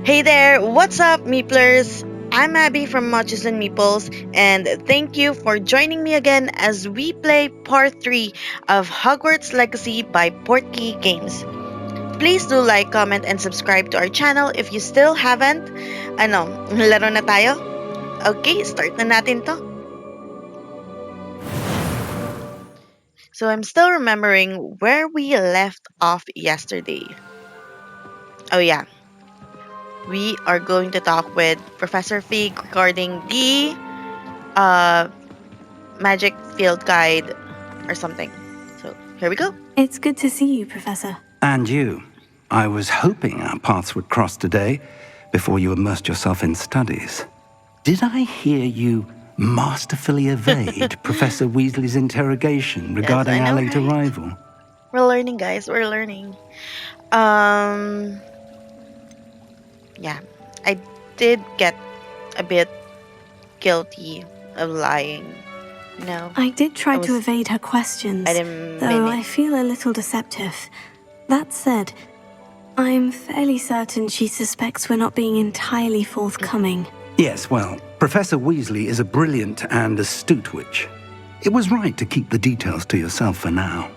Hey there, what's up, Meeplers? I'm Abby from Matches and Meeples, and thank you for joining me again as we play Part 3 of Hogwarts Legacy by Portkey Games. Please do like, comment, and subscribe to our channel if you still haven't. Laro na tayo? Okay, start na natin to. So I'm still remembering where we left off yesterday. Oh yeah. We are going to talk with Professor Fig regarding the magic field guide or something. So here we go. It's good to see you, Professor. And you. I was hoping our paths would cross today before you immersed yourself in studies. Did I hear you masterfully evade Professor Weasley's interrogation regarding our late arrival? We're learning, guys. We're learning. Yeah, I did get a bit guilty of lying. No. I did try to evade her questions, though I feel a little deceptive. That said, I'm fairly certain she suspects we're not being entirely forthcoming. Yes, well, Professor Weasley is a brilliant and astute witch. It was right to keep the details to yourself for now.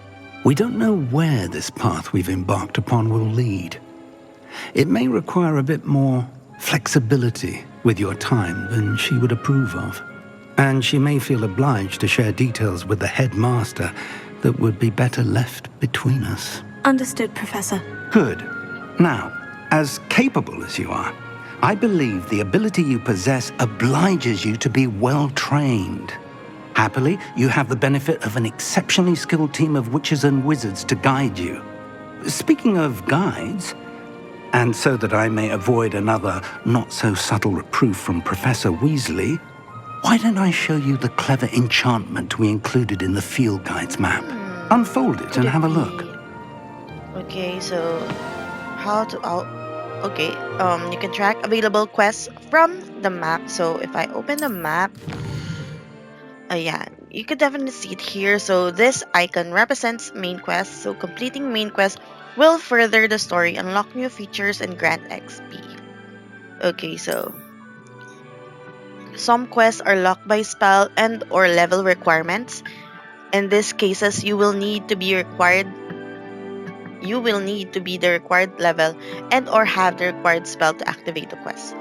We don't know where this path we've embarked upon will lead. It may require a bit more flexibility with your time than she would approve of. And she may feel obliged to share details with the headmaster that would be better left between us. Understood, Professor. Good. Now, as capable as you are, I believe the ability you possess obliges you to be well-trained. Happily, you have the benefit of an exceptionally skilled team of witches and wizards to guide you. Speaking of guides, and so that I may avoid another not-so-subtle reproof from Professor Weasley, why don't I show you the clever enchantment we included in the field guide's map? Unfold it and have a look. Okay, so how to... okay, you can track available quests from the map. So if I open the map... yeah, you could definitely see it here. So this icon represents main quests. So completing main quests will further the story, unlock new features, and grant XP. Okay, so some quests are locked by spell and or level requirements. In these cases, you will need to be the required level and or have the required spell to activate the quest.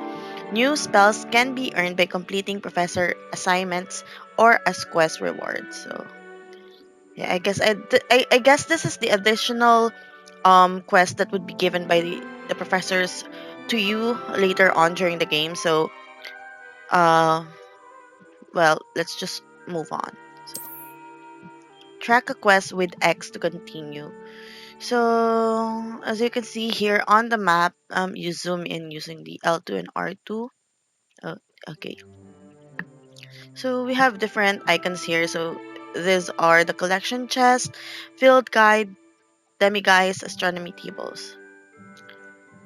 New spells can be earned by completing professor assignments or as quest rewards. So yeah, I guess this is the additional quest that would be given by the professors to you later on during the game. So well, let's just move on. So track a quest with X to continue. So as you can see here on the map, you zoom in using the L2 and R2. Okay, so we have different icons here. So these are the collection chest, field guide, demiguise, astronomy tables.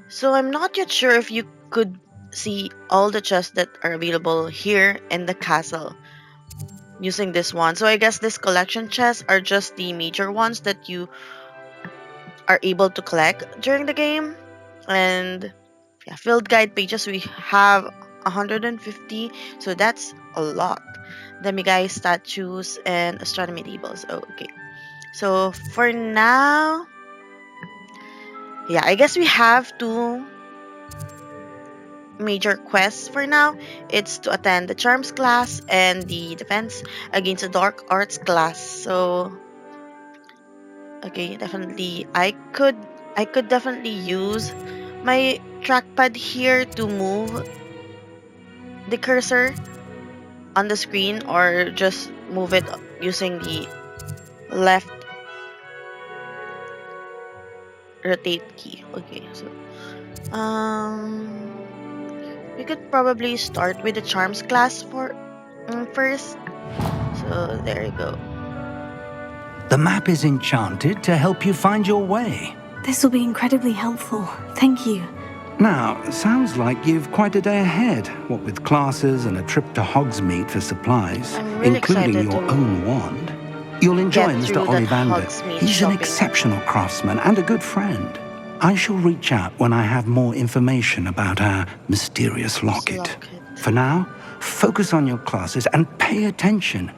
So I'm not yet sure if you could see all the chests that are available here in the castle using this one. So I guess this collection chests are just the major ones that you are able to collect during the game. And yeah, field guide pages, we have 150, so that's a lot. Demiguise, statues, and astronomy tables. Oh, okay. So for now, yeah, I guess we have two major quests for now. It's to attend the charms class and the defense against the dark arts class. So okay, definitely I could definitely use my trackpad here to move the cursor on the screen, or just move it using the left rotate key. Okay, so we could probably start with the charms class first. So there you go. The map is enchanted to help you find your way. This will be incredibly helpful. Thank you. Now, sounds like you've quite a day ahead, what with classes and a trip to Hogsmeade for supplies, really including your own wand. You'll enjoy Mr. Ollivander. He's an exceptional craftsman and a good friend. I shall reach out when I have more information about our mysterious locket. For now, focus on your classes and pay attention.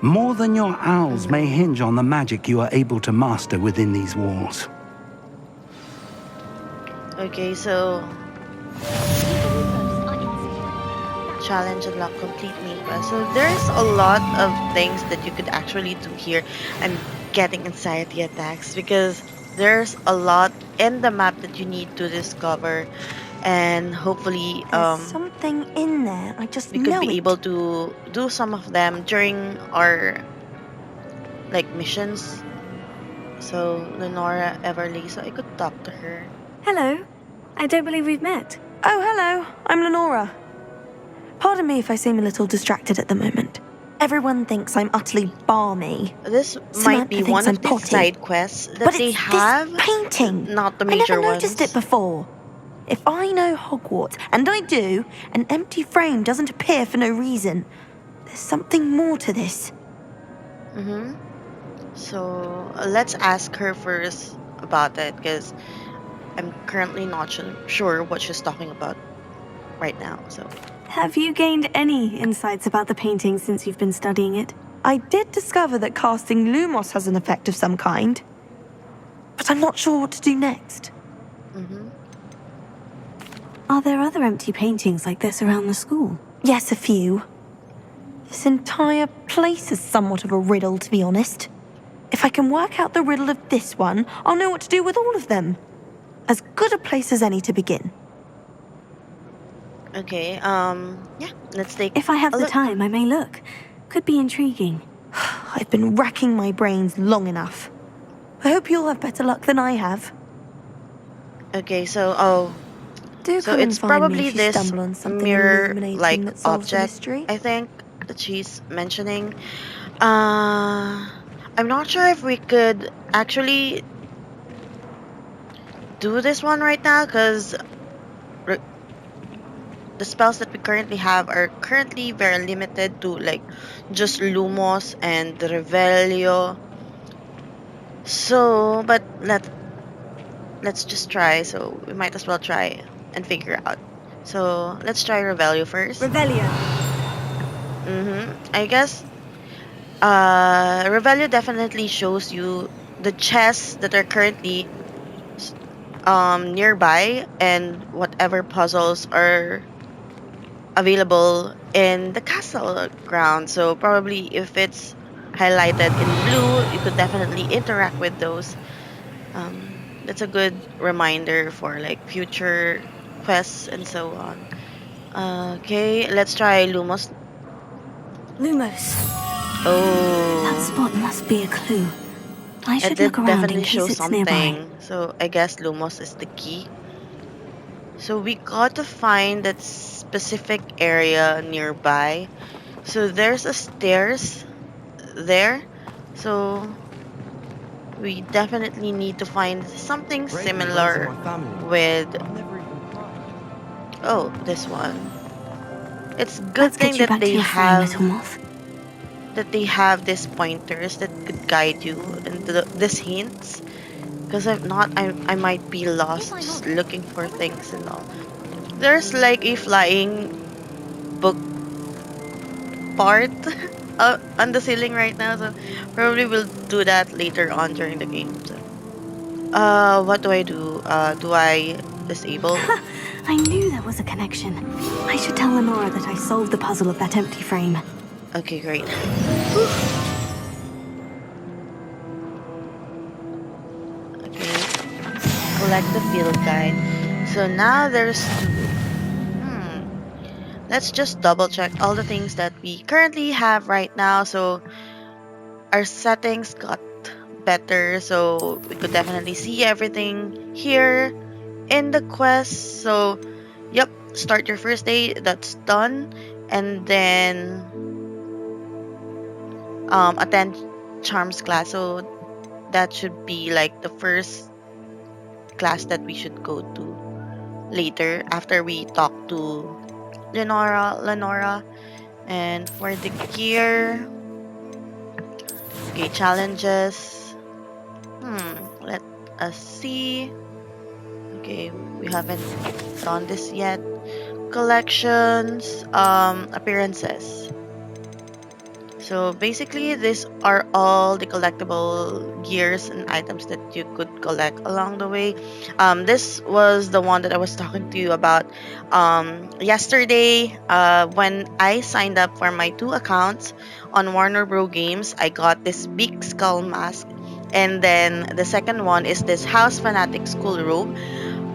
More than your owls may hinge on the magic you are able to master within these walls. Okay, so challenge unlock complete Meeples. So there's a lot of things that you could actually do here. I'm getting anxiety attacks because there's a lot in the map that you need to discover, and hopefully There's something in there. I just we could be able to do some of them during our like missions. So Lenora Everly, so I could talk to her. Hello. I don't believe we've met. Oh, hello. I'm Lenora. Pardon me if I seem a little distracted at the moment. Everyone thinks I'm utterly balmy. This Samantha might be thinks one I'm of the potty. side quests that But they it's have. this painting. Not the I major never noticed ones. it before. If I know Hogwarts, and I do, an empty frame doesn't appear for no reason. There's something more to this. So let's ask her first about it, because I'm currently not sure what she's talking about right now. So Have you gained any insights about the painting since you've been studying it? I did discover that casting Lumos has an effect of some kind. But I'm not sure what to do next. Are there other empty paintings like this around the school? Yes, a few. This entire place is somewhat of a riddle, to be honest. If I can work out the riddle of this one, I'll know what to do with all of them. As good a place as any to begin. okay, yeah, let's take If I have a the look. time, I may look. Could be intriguing. I've been racking my brains long enough. I hope you'll have better luck than I have. Okay, so Do so come and it's find me probably if you this stumble on something mirror-like illuminating that solves the object, mystery. I think, that she's mentioning. I'm not sure if we could actually do this one right now, because the spells that we currently have are currently very limited to like just Lumos and Revelio. So, but let's just try. So we might as well try and figure out. So let's try Revelio first. Revelio. I guess Revelio definitely shows you the chests that are currently nearby and whatever puzzles are available in the castle ground. So probably if it's highlighted in blue, you could definitely interact with those. That's a good reminder for like future quests and so on. Okay, let's try Lumos. Lumos. Oh, That spot must be a clue. I it should did look around definitely in show case it's something. nearby. So I guess Lumos is the key. So we got to find that specific area nearby. So there's a stairs there. So we definitely need to find something similar with this one. It's good Let's thing get you that back to they your frame, have little moth. these pointers that could guide you into these hints. Because if not, I might be lost just looking for things and all. There's like a flying book part on the ceiling right now, so probably we'll do that later on during the game. So, what do I do? Do I disable? I knew there was a connection. I should tell Lenora that I solved the puzzle of that empty frame. Okay, great. Okay, collect the field guide. So now there's two. Let's just double check all the things that we currently have right now. So our settings got better, so we could definitely see everything here in the quest. So yep, start your first day, that's done. And then attend charms class. So that should be like the first class that we should go to later after we talk to Lenora. And for the gear, okay, challenges. Let us see. Okay, we haven't done this yet. Collections, appearances. So basically, these are all the collectible gears and items that you could collect along the way. This was the one that I was talking to you about yesterday. When I signed up for my 2 accounts on Warner Bros. Games, I got this big skull mask. And then the second one is this House Fanatic School robe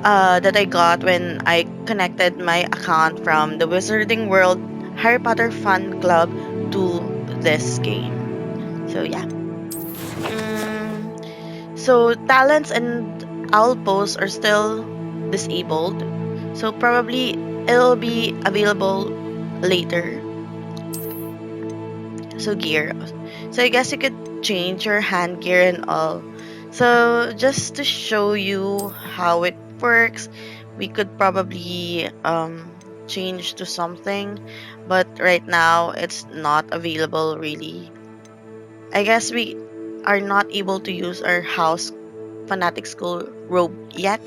that I got when I connected my account from the Wizarding World Harry Potter Fan Club to this game. So yeah. So talents and owl posts are still disabled. So probably it'll be available later. So gear. So I guess you could change your hand gear and all. So just to show you how it works, we could probably change to something, but right now it's not available really. I guess we are not able to use our house fanatic school robe yet,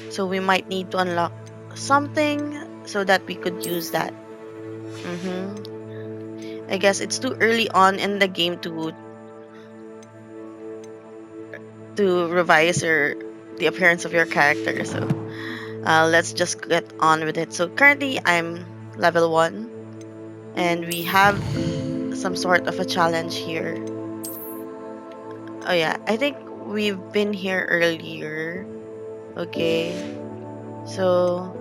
so we might need to unlock something so that we could use that. I guess it's too early on in the game to revise the appearance of your character. So let's just get on with it. So currently I'm level 1, and we have some sort of a challenge here. Oh yeah, I think we've been here earlier. Okay. So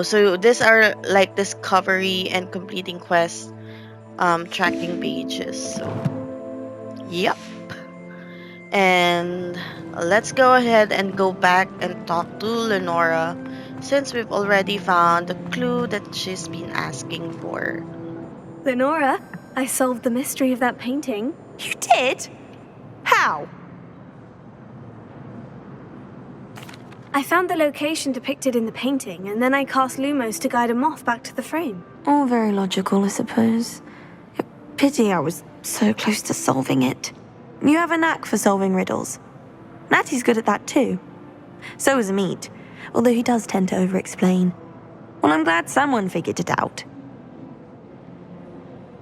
so these are like discovery and completing quests tracking pages. So yep. And let's go ahead and go back and talk to Lenora, since we've already found the clue that she's been asking for. Lenora, I solved the mystery of that painting. You did? How? I found the location depicted in the painting, and then I cast Lumos to guide a moth back to the frame. All very logical, I suppose. Pity I was so close to solving it. You have a knack for solving riddles. Natty's good at that too. So is Amit, although he does tend to over-explain. Well, I'm glad someone figured it out.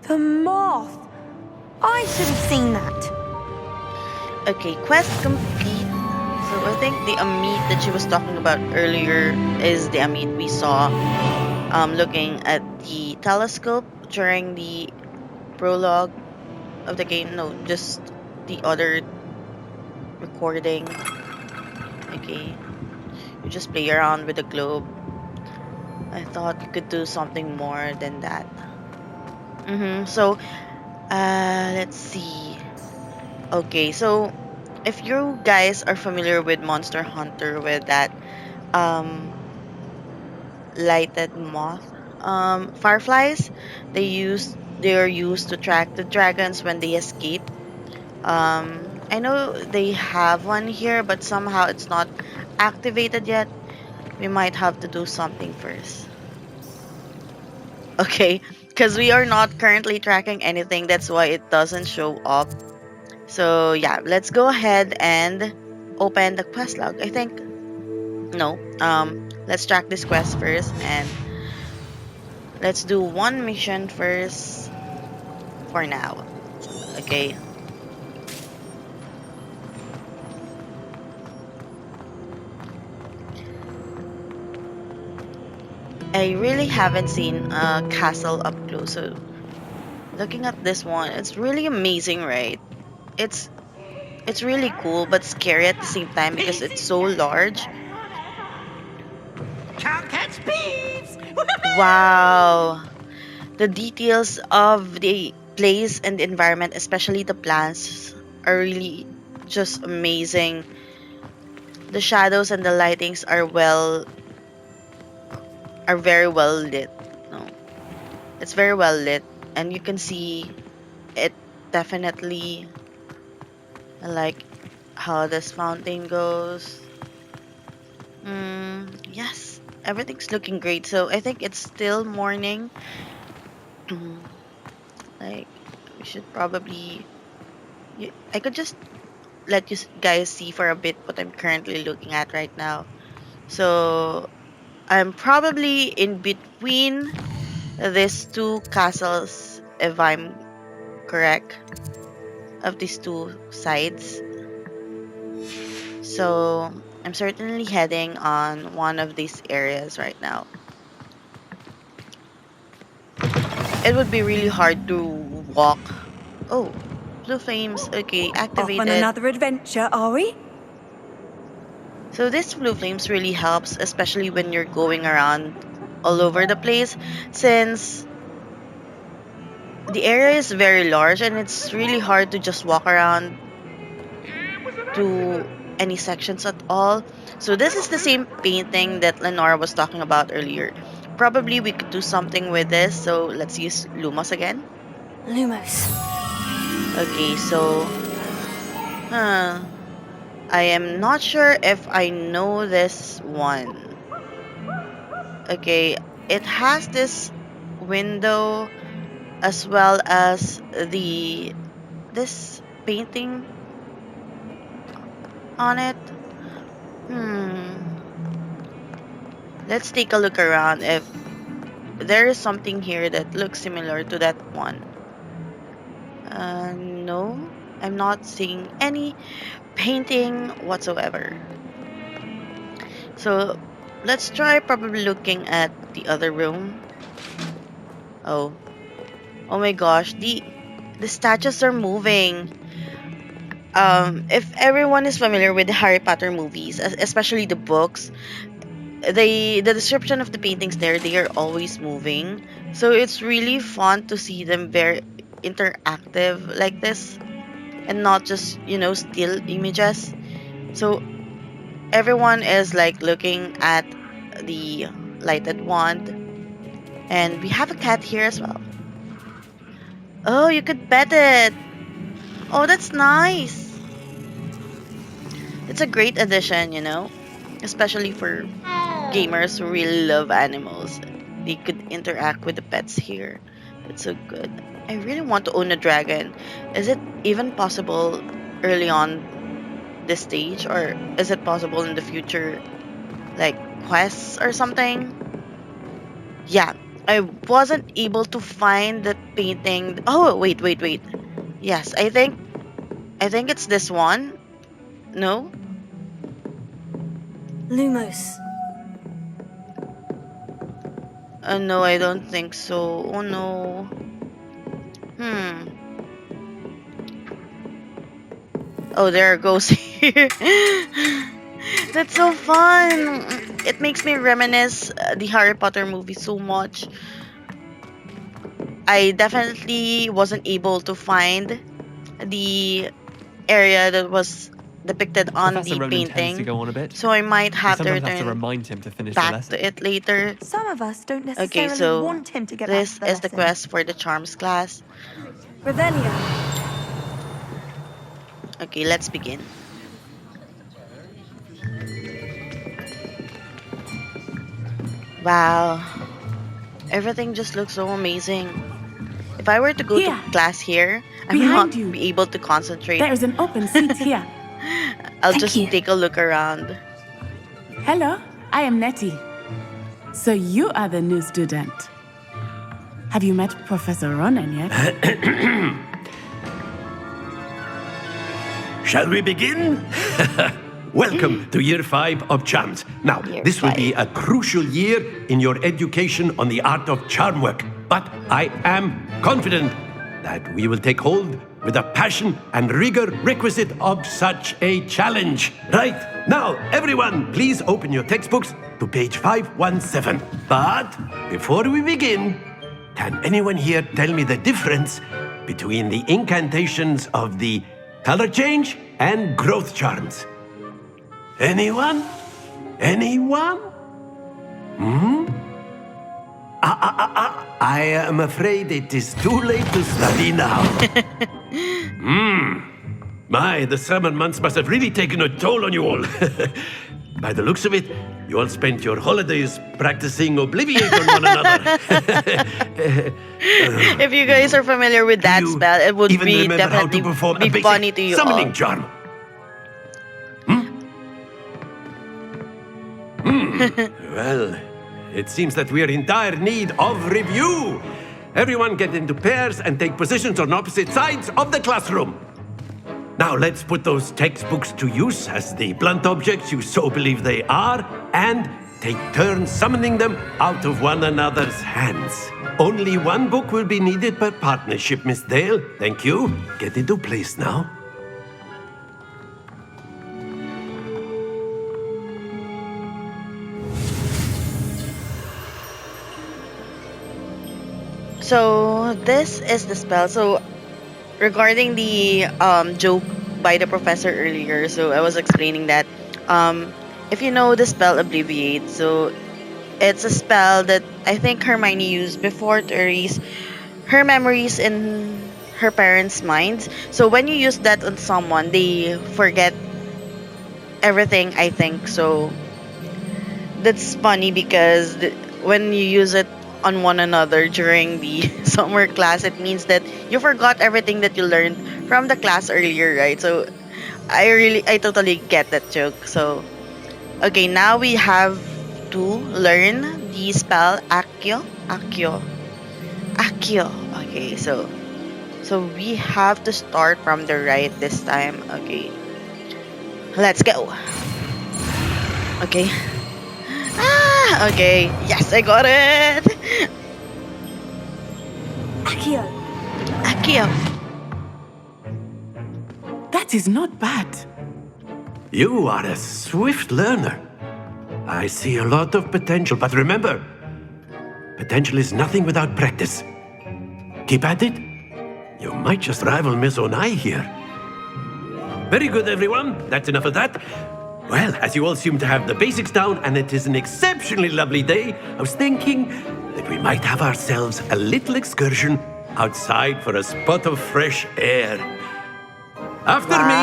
The moth! I should have seen that. Okay, quest complete. So I think the Amit that she was talking about earlier is the Amit we saw looking at the telescope during the prologue of the game. No, just the other recording. Okay, you just play around with the globe. I thought you could do something more than that. So let's see. Okay, so if you guys are familiar with Monster Hunter, with that lighted moth fireflies, they are used to track the dragons when they escape. I know they have one here, but somehow it's not activated yet. We might have to do something first. Okay, because we are not currently tracking anything, that's why it doesn't show up. So yeah, let's go ahead and open the quest log. I think no. Let's track this quest first, and let's do one mission first for now. Okay. I really haven't seen a castle up close, so looking at this one, it's really amazing, right? It's really cool but scary at the same time because it's so large. Can't catch thieves! Wow. The details of the place and the environment, especially the plants, are really just amazing. The shadows and the lightings are very well lit. No. It's very well lit, and you can see it definitely. I like how this fountain goes. Yes, everything's looking great. So I think it's still morning. Like, we should probably. I could just let you guys see for a bit what I'm currently looking at right now. So I'm probably in between these two castles, if I'm correct, of these two sides. So I'm certainly heading on one of these areas right now. It would be really hard to walk. Oh, blue flames. Okay, Off on activated. another adventure, are we? So this blue flames really helps, especially when you're going around all over the place, since the area is very large and it's really hard to just walk around to any sections at all. So this is the same painting that Lenora was talking about earlier. Probably we could do something with this, so let's use Lumos again. Lumos. Okay, so I am not sure if I know this one. Okay, it has this window as well as this painting on it. Let's take a look around if there is something here that looks similar to that one. No, I'm not seeing any painting whatsoever. So let's try probably looking at the other room. Oh my gosh, the statues are moving. If everyone is familiar with the Harry Potter movies, especially the books, the description of the paintings there, they are always moving. So it's really fun to see them very interactive like this and not just, still images. So everyone is like looking at the lighted wand, and we have a cat here as well. Oh, you could pet it. Oh, that's nice. It's a great addition, especially for gamers who really love animals. They could interact with the pets here. That's so good. I really want to own a dragon. Is it even possible early on this stage, or is it possible in the future, like quests or something? Yeah, I wasn't able to find the painting. Oh, wait. Yes, I think it's this one. No? Lumos. No, I don't think so. Oh no. Oh, there it goes here. That's so fun. It makes me reminisce the Harry Potter movie so much. I definitely wasn't able to find the area that was depicted on Professor the Ronan painting. tends to go on a bit. So I might have to Sometimes return have to remind him to finish back the lesson. to it later. Some of us don't Okay, necessarily so want him to get back this to the is the lesson. quest for the charms class. Revelio. Okay, let's begin. Wow. Everything just looks so amazing. If I were to go to class here, I would not be able to concentrate. There is an open seat here. I'll just take a look around. Hello, I am Nettie. So you are the new student. Have you met Professor Ronan yet? Shall we begin? Welcome to Year 5 of Charms. Now, this will be a crucial year in your education on the art of charm work. But I am confident that we will take hold with the passion and rigor requisite of such a challenge. Right, now, everyone, please open your textbooks to page 517. But before we begin, can anyone here tell me the difference between the incantations of the color change and growth charms? Anyone? Anyone? I am afraid it is too late to study now. My, the summer months must have really taken a toll on you all. By the looks of it, you all spent your holidays practicing Obliviate on one another. If you guys are familiar with that spell, it would be definitely be funny to you all. Summoning charm. Well, it seems that we are in dire need of review. Everyone get into pairs and take positions on opposite sides of the classroom. Now let's put those textbooks to use as the blunt objects you so believe they are, and take turns summoning them out of one another's hands. Only one book will be needed per partnership, Miss Dale. Thank you. Get into place now. So this is the spell. So regarding the joke by the professor earlier, so I was explaining that if you know the spell Obliviate, so it's a spell that I think Hermione used before to erase her memories in her parents' minds. So when you use that on someone, they forget everything, I think. So that's funny because when you use it on one another during the summer class, it means that you forgot everything that you learned from the class earlier, right? So I totally get that joke. So okay, now we have to learn the spell Accio. Okay, so we have to start from the right this time. Okay, let's go. Okay. Okay. Yes, I got it. Accio. That is not bad. You are a swift learner. I see a lot of potential, but remember, potential is nothing without practice. Keep at it. You might just rival Miss Onai here. Very good, everyone. That's enough of that. Well, as you all seem to have the basics down, and it is an exceptionally lovely day, I was thinking that we might have ourselves a little excursion outside for a spot of fresh air. After me.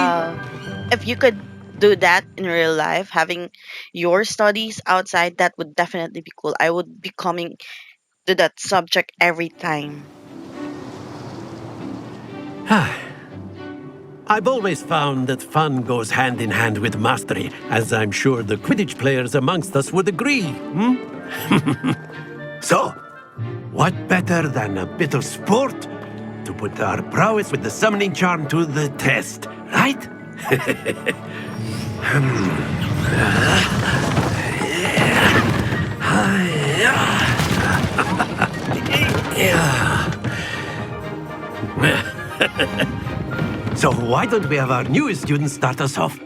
If you could do that in real life, having your studies outside, that would definitely be cool. I would be coming to that subject every time. I've always found that fun goes hand in hand with mastery, as I'm sure the Quidditch players amongst us would agree. So, what better than a bit of sport to put our prowess with the summoning charm to the test, right? So why don't we have our newest student start us off?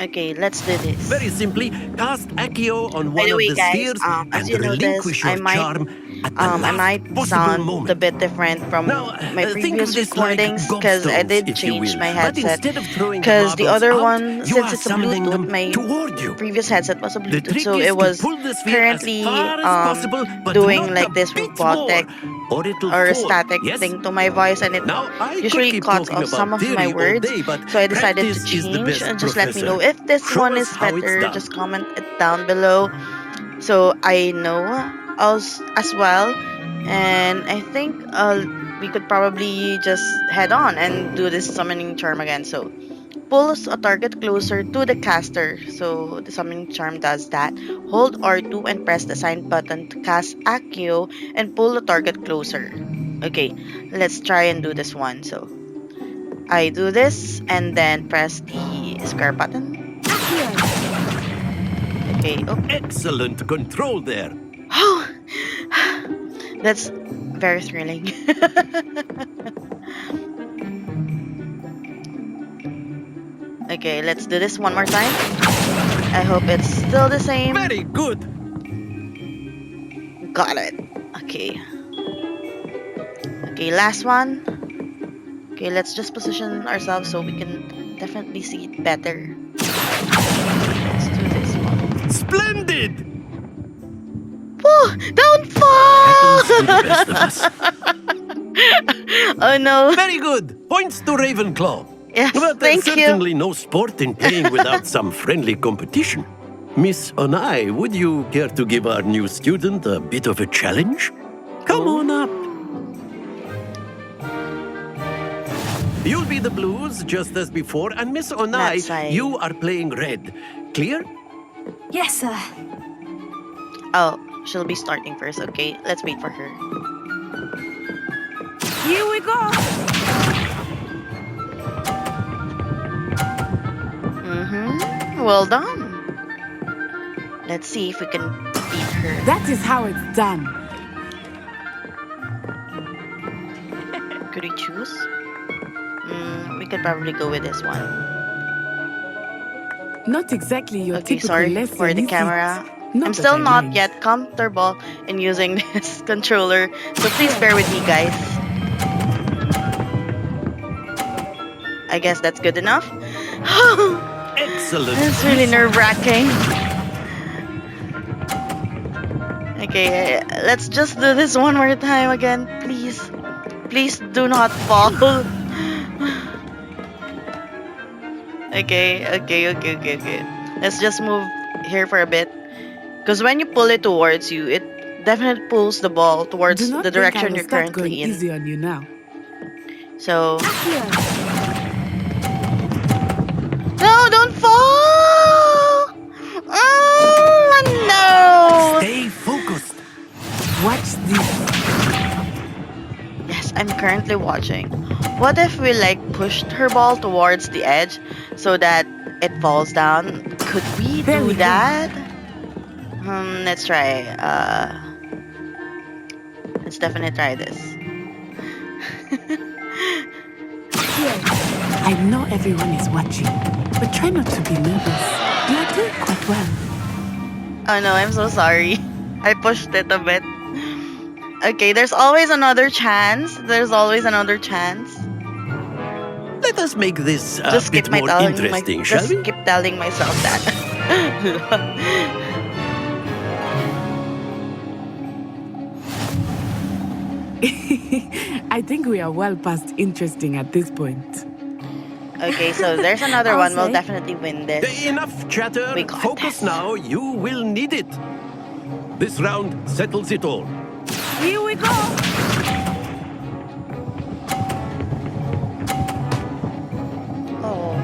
Okay, let's do this. Very simply, cast Accio on By one the of way, the guys, spheres as and you relinquish notice, your charm at the I last might possible sound moment. a bit different from Now, my think previous of this like recordings because I gobstones, did if you change will. my But headset. instead of throwing Because the marbles other out, one, you since are it's a summoning Bluetooth, them my toward you. previous headset was a The Bluetooth, trick so is it to was pull the sphere currently as far as possible, but doing not like a this bit robotic more, or it'll or a fall. static Yes? thing to my voice, and it Now, I could usually keep cuts talking off some about of my theory all words. day, but So I decided to practice is the change, best and just let me know professor. if this Show one us is how it's better. done. Just comment it down below so I know as well. And I think we could probably just head on and do this summoning charm again. So pulls a target closer to the caster. So the summoning charm does that. Hold R2 and press the assigned button to cast Accio and pull the target closer. Okay, let's try and do this one. So I do this and then press the square button. Okay. Oh. Excellent control there. Oh, that's very thrilling. Okay, let's do this one more time. I hope it's still the same. Very good. Got it. Okay. Okay, last one. Okay, let's just position ourselves so we can definitely see it better. Let's do this one. Splendid! Woo! Don't fall! Happens to the best of us. Oh no. Very good. Points to Ravenclaw. Yes, But there's thank you. certainly no sport in playing without some friendly competition. Miss Onai, would you care to give our new student a bit of a challenge? Come on up. You'll be the blues, just as before, and Miss Onai, you are playing red. Clear? Yes, sir. Oh, she'll be starting first, okay? Let's wait for her. Here we go! Well done. Let's see if we can beat her. That is how it's done. Could we choose? We could probably go with this one. Not exactly your Okay, typical sorry lesson, for the is camera. it? Not I'm that still I not mind. yet comfortable in using this controller, so please bear with me, guys. I guess that's good enough. Excellent. It's really nerve-wracking. Okay, let's just do this one more time again, please. Please do not fall. Okay. Let's just move here for a bit. Because when you pull it towards you, it definitely pulls the ball towards Do not the think I direction will you're start going currently in. easy on you now. So... No, don't fall! Oh, no! Stay focused. Watch this. Yes, I'm currently watching. What if we pushed her ball towards the edge so that it falls down? Could we There do we go. that? Let's try. Let's definitely try this. I know everyone is watching, but try not to be nervous. You are doing quite well. Oh no, I'm so sorry. I pushed it a bit. Okay, there's always another chance. Let us make this a just bit more interesting, shall we? keep telling myself that. I think we are well past interesting at this point. Okay, so there's another one. We'll definitely win this. Enough chatter. We got Focus this. now. You will need it. This round settles it all. Here we go! Oh.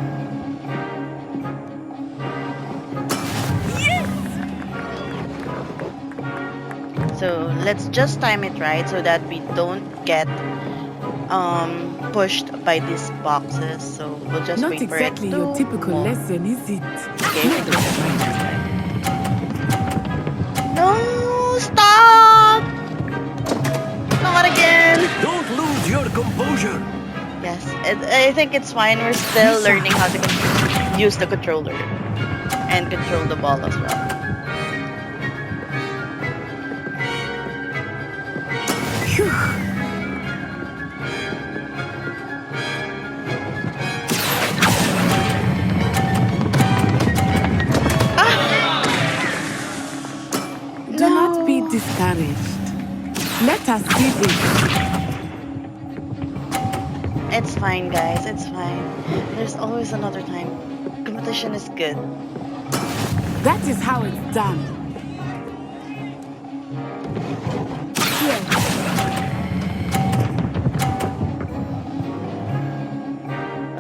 So let's just time it right so that we don't get pushed by these boxes. So we'll just Not wait exactly for it your to typical move. lesson, is it? Okay, I think that's fine this time. No, stop! Not again. Don't lose your composure. Yes, I think it's fine. We're still learning how to use the controller and control the ball as well. Do not be discouraged. Let us see this. It's fine, guys. It's fine. There's always another time. Competition is good. That is how it's done.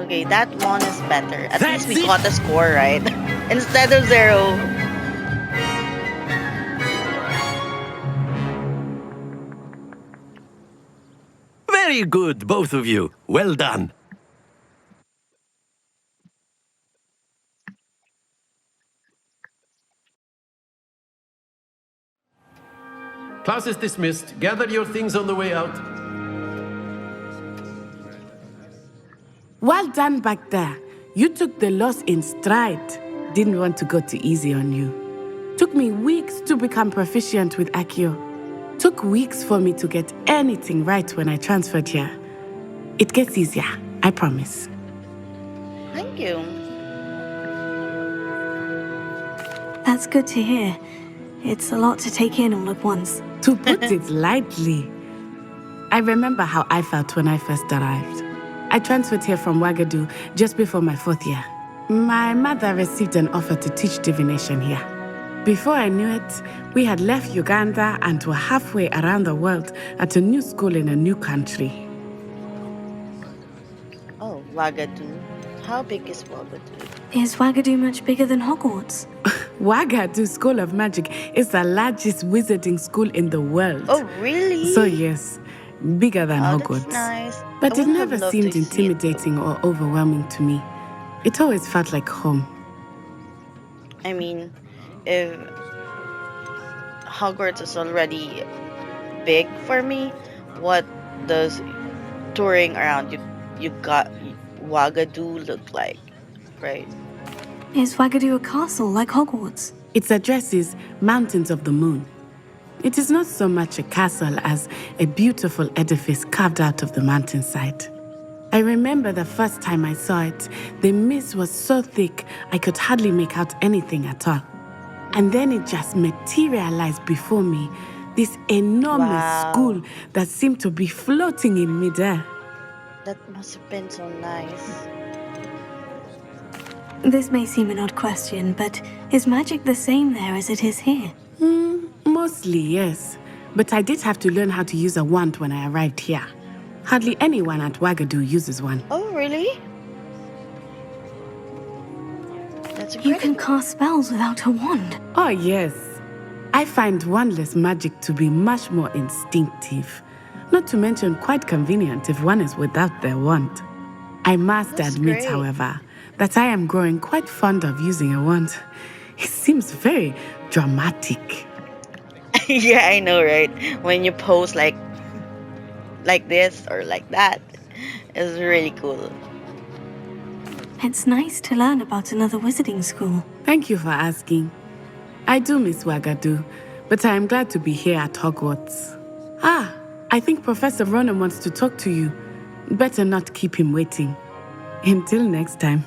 Okay, that one is better. At That's least we it. got the score right. Instead of 0. Very good, both of you. Well done. Class is dismissed. Gather your things on the way out. Well done back there. You took the loss in stride. Didn't want to go too easy on you. Took me weeks to become proficient with Accio. Took weeks for me to get anything right when I transferred here. It gets easier, I promise. Thank you. That's good to hear. It's a lot to take in all at once. To put it lightly, I remember how I felt when I first arrived. I transferred here from Ouagadougou just before my 4th year. My mother received an offer to teach divination here. Before I knew it, we had left Uganda and were halfway around the world at a new school in a new country. Oh. Wagadu. How big is Wagadu? Is Wagadu much bigger than Hogwarts? Wagadu School of Magic is the largest wizarding school in the world. Oh, really? So yes, bigger than Hogwarts. That's nice. But it never seemed intimidating or overwhelming to me. It always felt like home. I mean, if Hogwarts is already big for me, what does touring around you got Wagadu look like, right? Is Wagadu a castle like Hogwarts? Its address is Mountains of the Moon. It is not so much a castle as a beautiful edifice carved out of the mountainside. I remember the first time I saw it, the mist was so thick I could hardly make out anything at all. And then it just materialized before me, this enormous school that seemed to be floating in midair. That must have been so nice. This may seem an odd question, but is magic the same there as it is here? Mostly, yes. But I did have to learn how to use a wand when I arrived here. Hardly anyone at Wagadu uses one. Oh, really? That's You can cast spells without a wand. Oh, yes. I find wandless magic to be much more instinctive. Not to mention quite convenient if one is without their wand. I must admit, however, that I am growing quite fond of using a wand. It seems very dramatic. Yeah, I know, right? When you pose like this or like that, it's really cool. It's nice to learn about another wizarding school. Thank you for asking. I do miss Wagadu, but I am glad to be here at Hogwarts. I think Professor Ronan wants to talk to you. Better not keep him waiting. Until next time.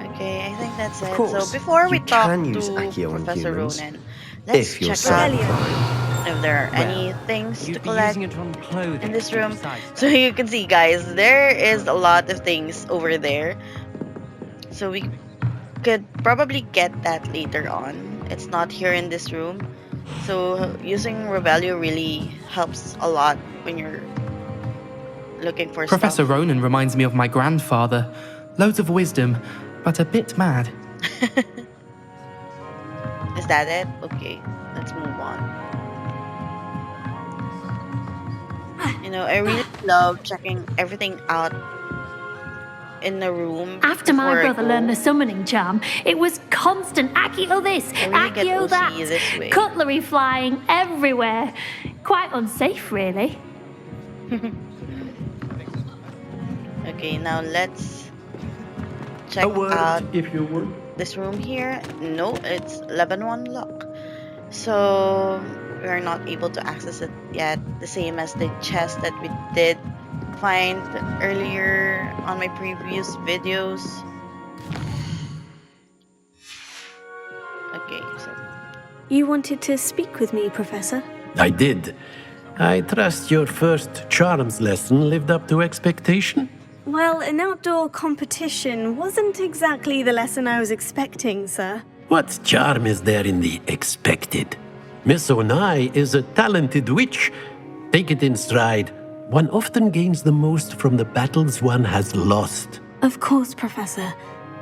Okay, I think that's it. course, So before we you talk can to use Accio on Professor humans, Ronan, let's if you're check out certified. if there are Well, any things to You'd be collect using it on clothing in this room. besides So you can see, guys, there is a lot of things over there. So we could probably get that later on. It's not here in this room. So using Revelio really helps a lot when you're looking for Professor stuff. Ronan reminds me of my grandfather. Loads of wisdom, but a bit mad. Is that it? Okay, let's move on. You know, I really love checking everything out in the room. After my before I brother go. learned the summoning charm, it was constant Accio this, I really get Accio OCD that, this way. cutlery flying everywhere. Quite unsafe, really. Okay, now let's check A word, out if you would. this room here. No, it's level 1 lock. So we are not able to access it yet. The same as the chest that we did find earlier on my previous videos. Okay, so You wanted to speak with me, Professor? I did. I trust your first charms lesson lived up to expectation. Well, an outdoor competition wasn't exactly the lesson I was expecting, sir. What charm is there in the expected? Miss Onai is a talented witch. Take it in stride. One often gains the most from the battles one has lost. Of course, Professor.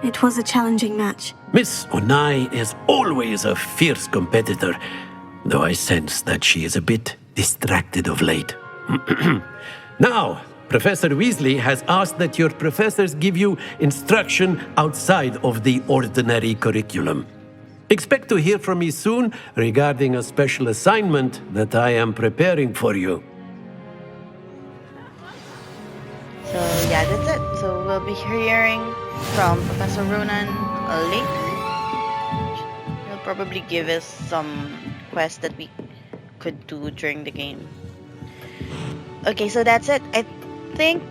It was a challenging match. Miss Onai is always a fierce competitor, though I sense that she is a bit distracted of late. Now, Professor Weasley has asked that your professors give you instruction outside of the ordinary curriculum. Expect to hear from me soon regarding a special assignment that I am preparing for you. So yeah, that's it. So we'll be hearing from Professor Ronan later. He'll probably give us some quests that we could do during the game. Okay, so that's it. I think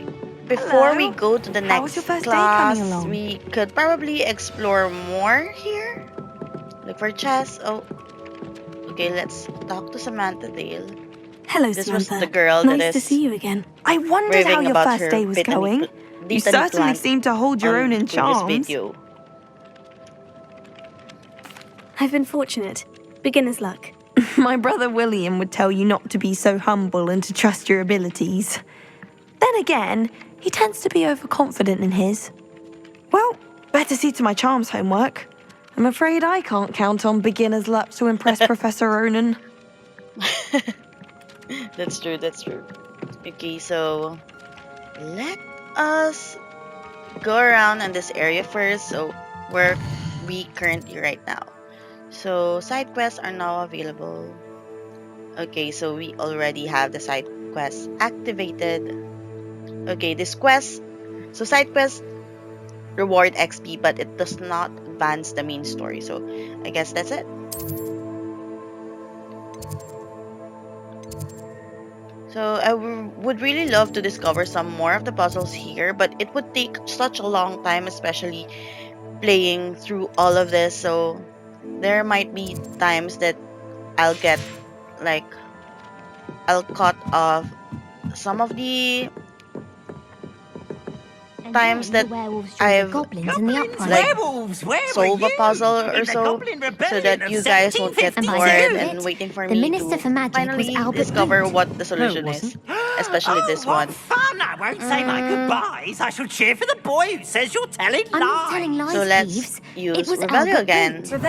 before we go to the How was next your first day class, coming along? we could probably explore more here. Look for chests. Oh, okay. Let's talk to Samantha Dale. Hello, This Samantha. was the girl nice that to is see you again. I wondered how raving your about first her day was botany going. pl- You botany certainly plant seem to hold your on own in the previous charms. video. I've been fortunate. Beginner's luck. My brother William would tell you not to be so humble and to trust your abilities. Then again, He tends to be overconfident in his. Well, better see to my charms homework. I'm afraid I can't count on beginner's luck to impress Professor Ronan. That's true, that's true. Okay, so let us go around in this area first. So where we currently right now. So side quests are now available. Okay, so we already have the side quests activated. Okay, this quest, so side quests reward XP, but it does not advance the main story. So I guess that's it. So I would really love to discover some more of the puzzles here, but it would take such a long time, especially playing through all of this. So there might be times that I'll get like I'll cut off some of the times that I've like solve a puzzle or so that you guys won't get bored and waiting for me to finally discover what the solution is, especially this one. Fun! I won't say my goodbyes. I shall cheer for the boy who says you're telling lies. I'm not telling lies, So let's Peeves. use It was Revelio Albert again. Boot.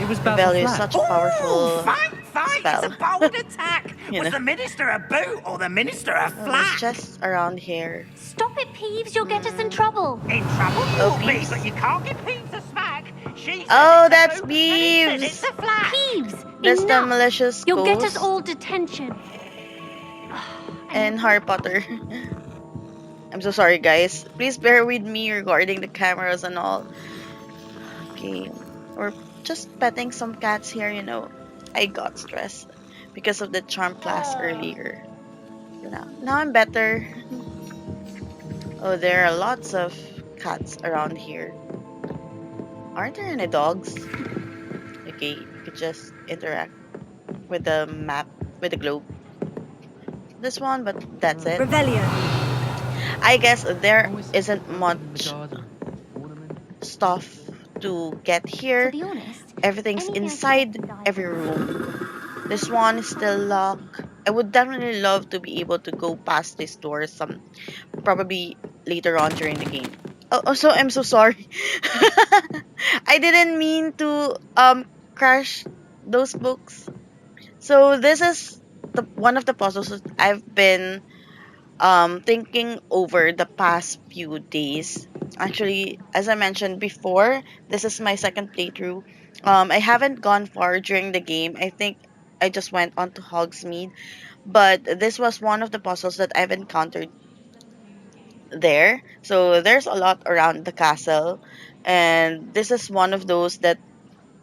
It was Revelio is such a powerful Fight! spell. It's a bold attack. You Was know. the minister a boot or the minister a There's flat? chests around here. Stop it, Peeves. You'll get us in trouble. In trouble Oh, you'll be, Peeves. but you can't give Peeves a smack. She says Oh, it's a that's boot, and he says Peeves. it's a flat. Peeves, That's the enough. malicious You'll get us ghost all detention. and Harry Potter. I'm so sorry, guys. Please bear with me regarding the cameras and all. Okay, we're just petting some cats here, you know. I got stressed because of the charm class earlier. Now I'm better. Oh, there are lots of cats around here. Aren't there any dogs? Okay, you could just interact with the map, with the globe. This one, but that's it. Revelio. I guess there isn't much stuff to get here. To be honest, Everything's anything inside I can every room. This one is still locked. I would definitely love to be able to go past this door probably later on during the game. Oh, so I'm so sorry. I didn't mean to crash those books. So this is one of the puzzles that I've been thinking over the past few days. Actually, as I mentioned before, this is my second playthrough. I haven't gone far during the game. I think I just went on to Hogsmeade, but this was one of the puzzles that I've encountered there. So there's a lot around the castle, and this is one of those that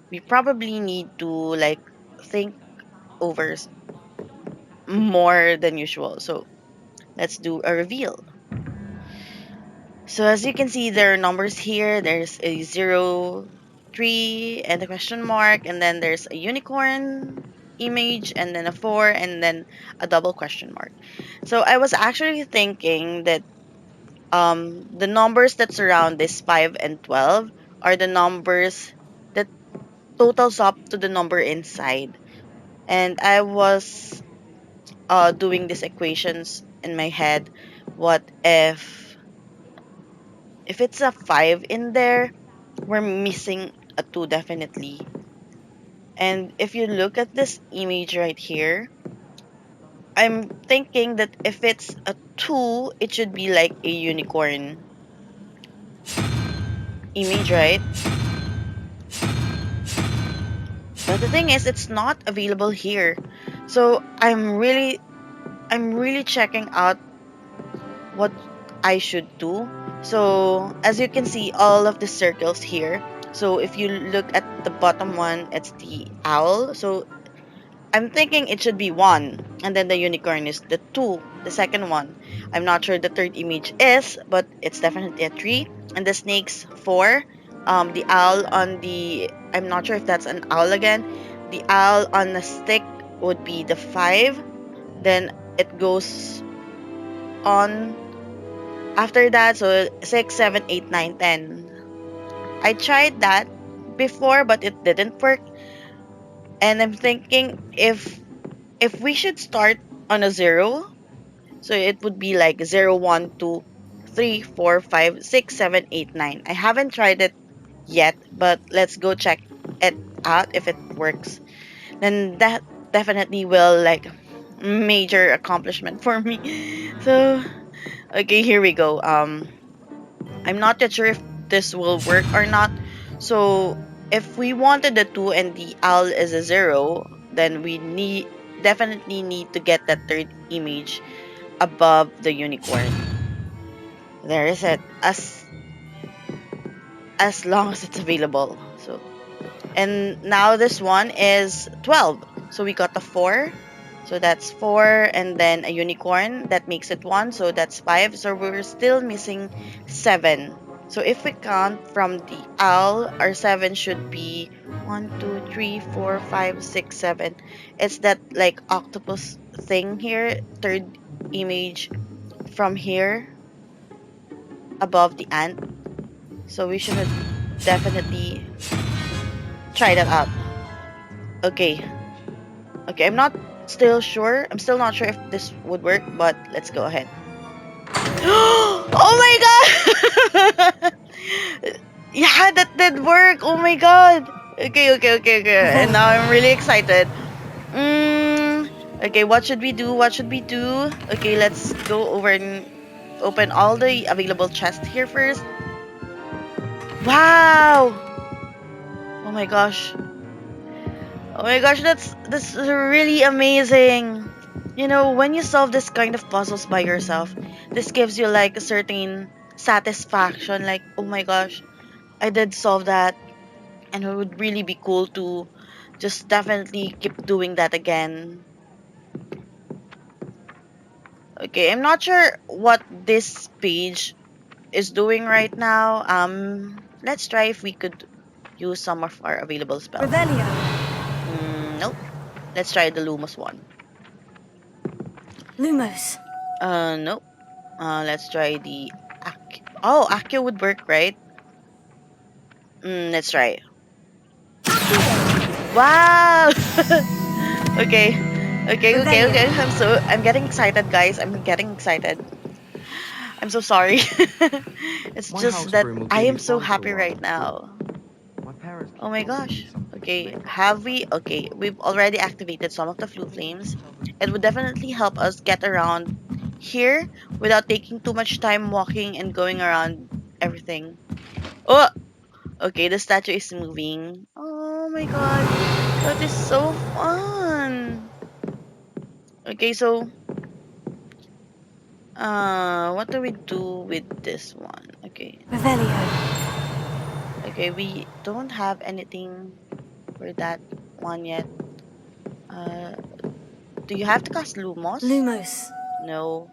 we probably need to like think over more than usual. So let's do a reveal. So as you can see, there are numbers here. There's a 0, 3, and a question mark, and then there's a unicorn image, and then a 4, and then a double question mark. So I was actually thinking that the numbers that surround this 5 and 12 are the numbers that totals up to the number inside. And I was doing these equations in my head. What if it's a 5 in there, we're missing a 2 definitely. And if you look at this image right here, I'm thinking that if it's a 2, it should be like a unicorn image, right? But the thing is, it's not available here. So I'm really checking out what I should do. So as you can see, all of the circles here. So if you look at the bottom one, it's the owl. So I'm thinking it should be 1, and then the unicorn is the 2, the second one. I'm not sure the third image is, but it's definitely a 3, and the snake's 4. The owl on the, I'm not sure if that's an owl again. The owl on the stick would be the 5. Then it goes on after that, so 6, 7, 8, 9, 10. I tried that before, but it didn't work. And I'm thinking if we should start on a 0, so it would be like 0, 1, 2, 3, 4, 5, 6, 7, 8, 9. I haven't tried it yet, but let's go check it out if it works. Then that definitely will like major accomplishment for me. So okay, here we go. I'm not yet sure if this will work or not. So if we wanted the 2 and the owl is a 0, then we definitely need to get that third image above the unicorn. There is it. As long as it's available. So and now this one is 12. So we got the 4. So that's 4 and then a unicorn that makes it 1. So that's 5. So we're still missing 7. So if we count from the owl, our 7 should be 1, 2, 3, 4, 5, 6, 7. It's that like octopus thing here. Third image from here above the ant. So we should definitely try that out. Okay. Okay, I'm still not sure if this would work, but let's go ahead. Oh my god! Yeah, that did work. Oh my god. Okay. And now I'm really excited. Okay, what should we do? Okay, let's go over and open all the available chests here first. Wow! Oh my gosh. That's really amazing. You know, when you solve this kind of puzzles by yourself, this gives you like a certain satisfaction. Like, oh my gosh, I did solve that, and it would really be cool to just definitely keep doing that again. Okay, I'm not sure what this page is doing right now. Let's try if we could use some of our available spells. Nope. Let's try the Lumos one. Lumos. Nope. Let's try the Oh, Accio would work, right? Let's try. Wow. Okay. I'm getting excited, guys. I'm getting excited. I'm so sorry. It's just that I am so happy right now. Oh my gosh. Okay, okay, we've already activated some of the flue flames. It would definitely help us get around here without taking too much time walking and going around everything. Oh, okay, the statue is moving. Oh my god, that is so fun. Okay, so what do we do with this one? Okay. Okay, we don't have anything for that one yet. Do you have to cast Lumos? No.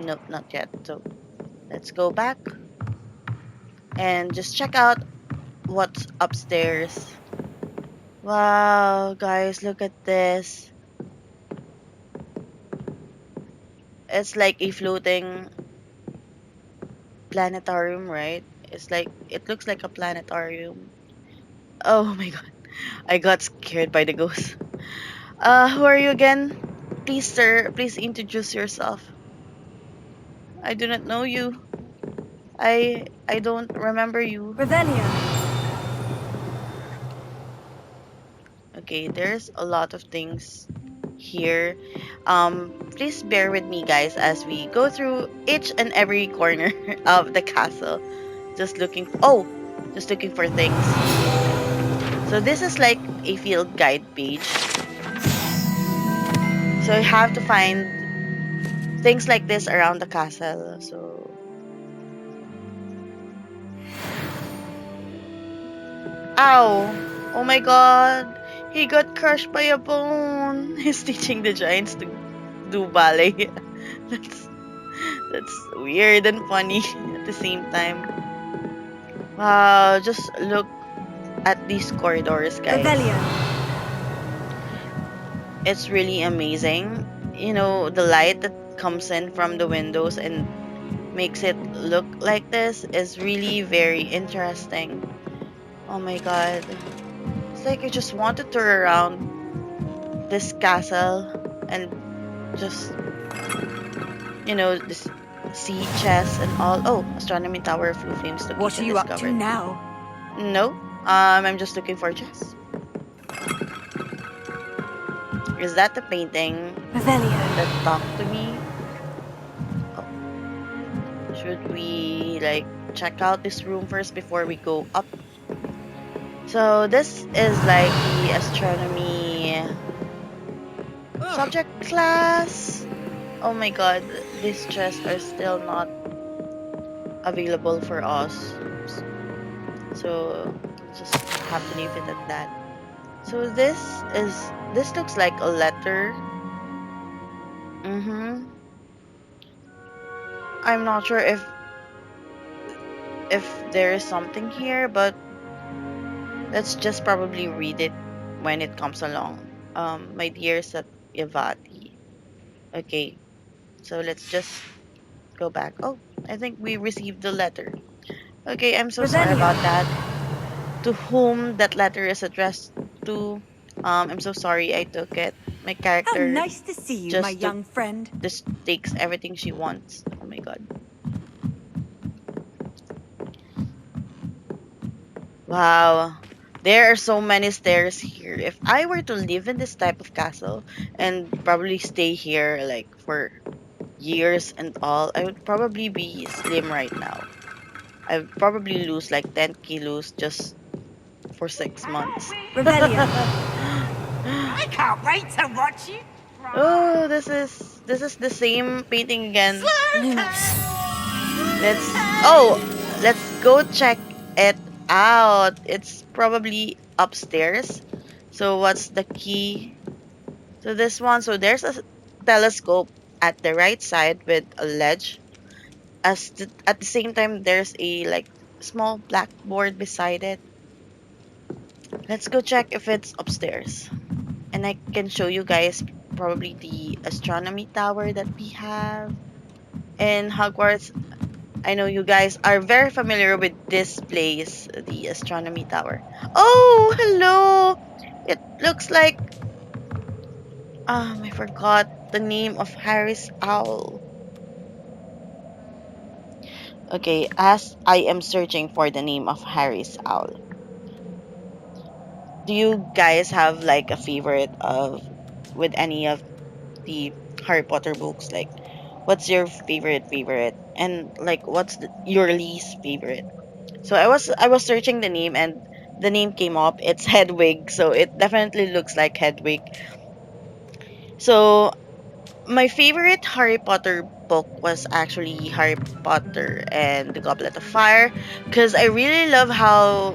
Nope, not yet. So let's go back and just check out what's upstairs. Wow, guys, look at this. It's like a floating planetarium, right? It looks like a planetarium. Oh my god. I got scared by the ghost. Who are you again? Please, sir, please introduce yourself. I do not know you. I don't remember you. Okay, there's a lot of things here. Please bear with me, guys, as we go through each and every corner of the castle. Just looking for things. So this is like a field guide page. So you have to find things like this around the castle. So ow! Oh my god! He got crushed by a bone. He's teaching the giants to do ballet. that's weird and funny at the same time. Wow! Just look at these corridors, guys. It's really amazing. You know, the light that comes in from the windows and makes it look like this is really very interesting. Oh my god. It's like I just want to turn around this castle and just you know, this sea chest and all. Oh, astronomy tower, Blue Flames location What are you discovered. up to now? No, I'm just looking for chests. Is that the painting that talked to me? Oh. Should we like check out this room first before we go up? So this is like the astronomy subject class. Oh my god, these chests are still not available for us. So just have to leave it at that. So this looks like a letter. I'm not sure if there is something here, but let's just probably read it when it comes along. My dear Satyavati. Okay, so let's just go back. Oh, I think we received the letter. Okay, I'm so sorry about that. To whom that letter is addressed to, I'm so sorry I took it. My How character nice to see you, my just young friend. just takes everything she wants. Oh my god. Wow. There are so many stairs here. If I were to live in this type of castle and probably stay here like for years and all, I would probably be slim right now. I would probably lose like 10 kilos just for 6 months. I can't wait to watch you. Oh, this is the same painting again. Let's go check it out. It's probably upstairs. So what's the key to this one? So there's a telescope at the right side with a ledge. At the same time, there's a like small blackboard beside it. Let's go check if it's upstairs. And I can show you guys probably the astronomy tower that we have in Hogwarts. I know you guys are very familiar with this place, the astronomy tower. Oh, hello! It looks like I forgot the name of Harry's owl. Okay, as I am searching for the name of Harry's owl, do you guys have like a favorite of with any of the Harry Potter books? Like, what's your favorite, and like what's your least favorite? So I was searching the name and the name came up. It's Hedwig, so it definitely looks like Hedwig. So my favorite Harry Potter book was actually Harry Potter and the Goblet of Fire because I really love how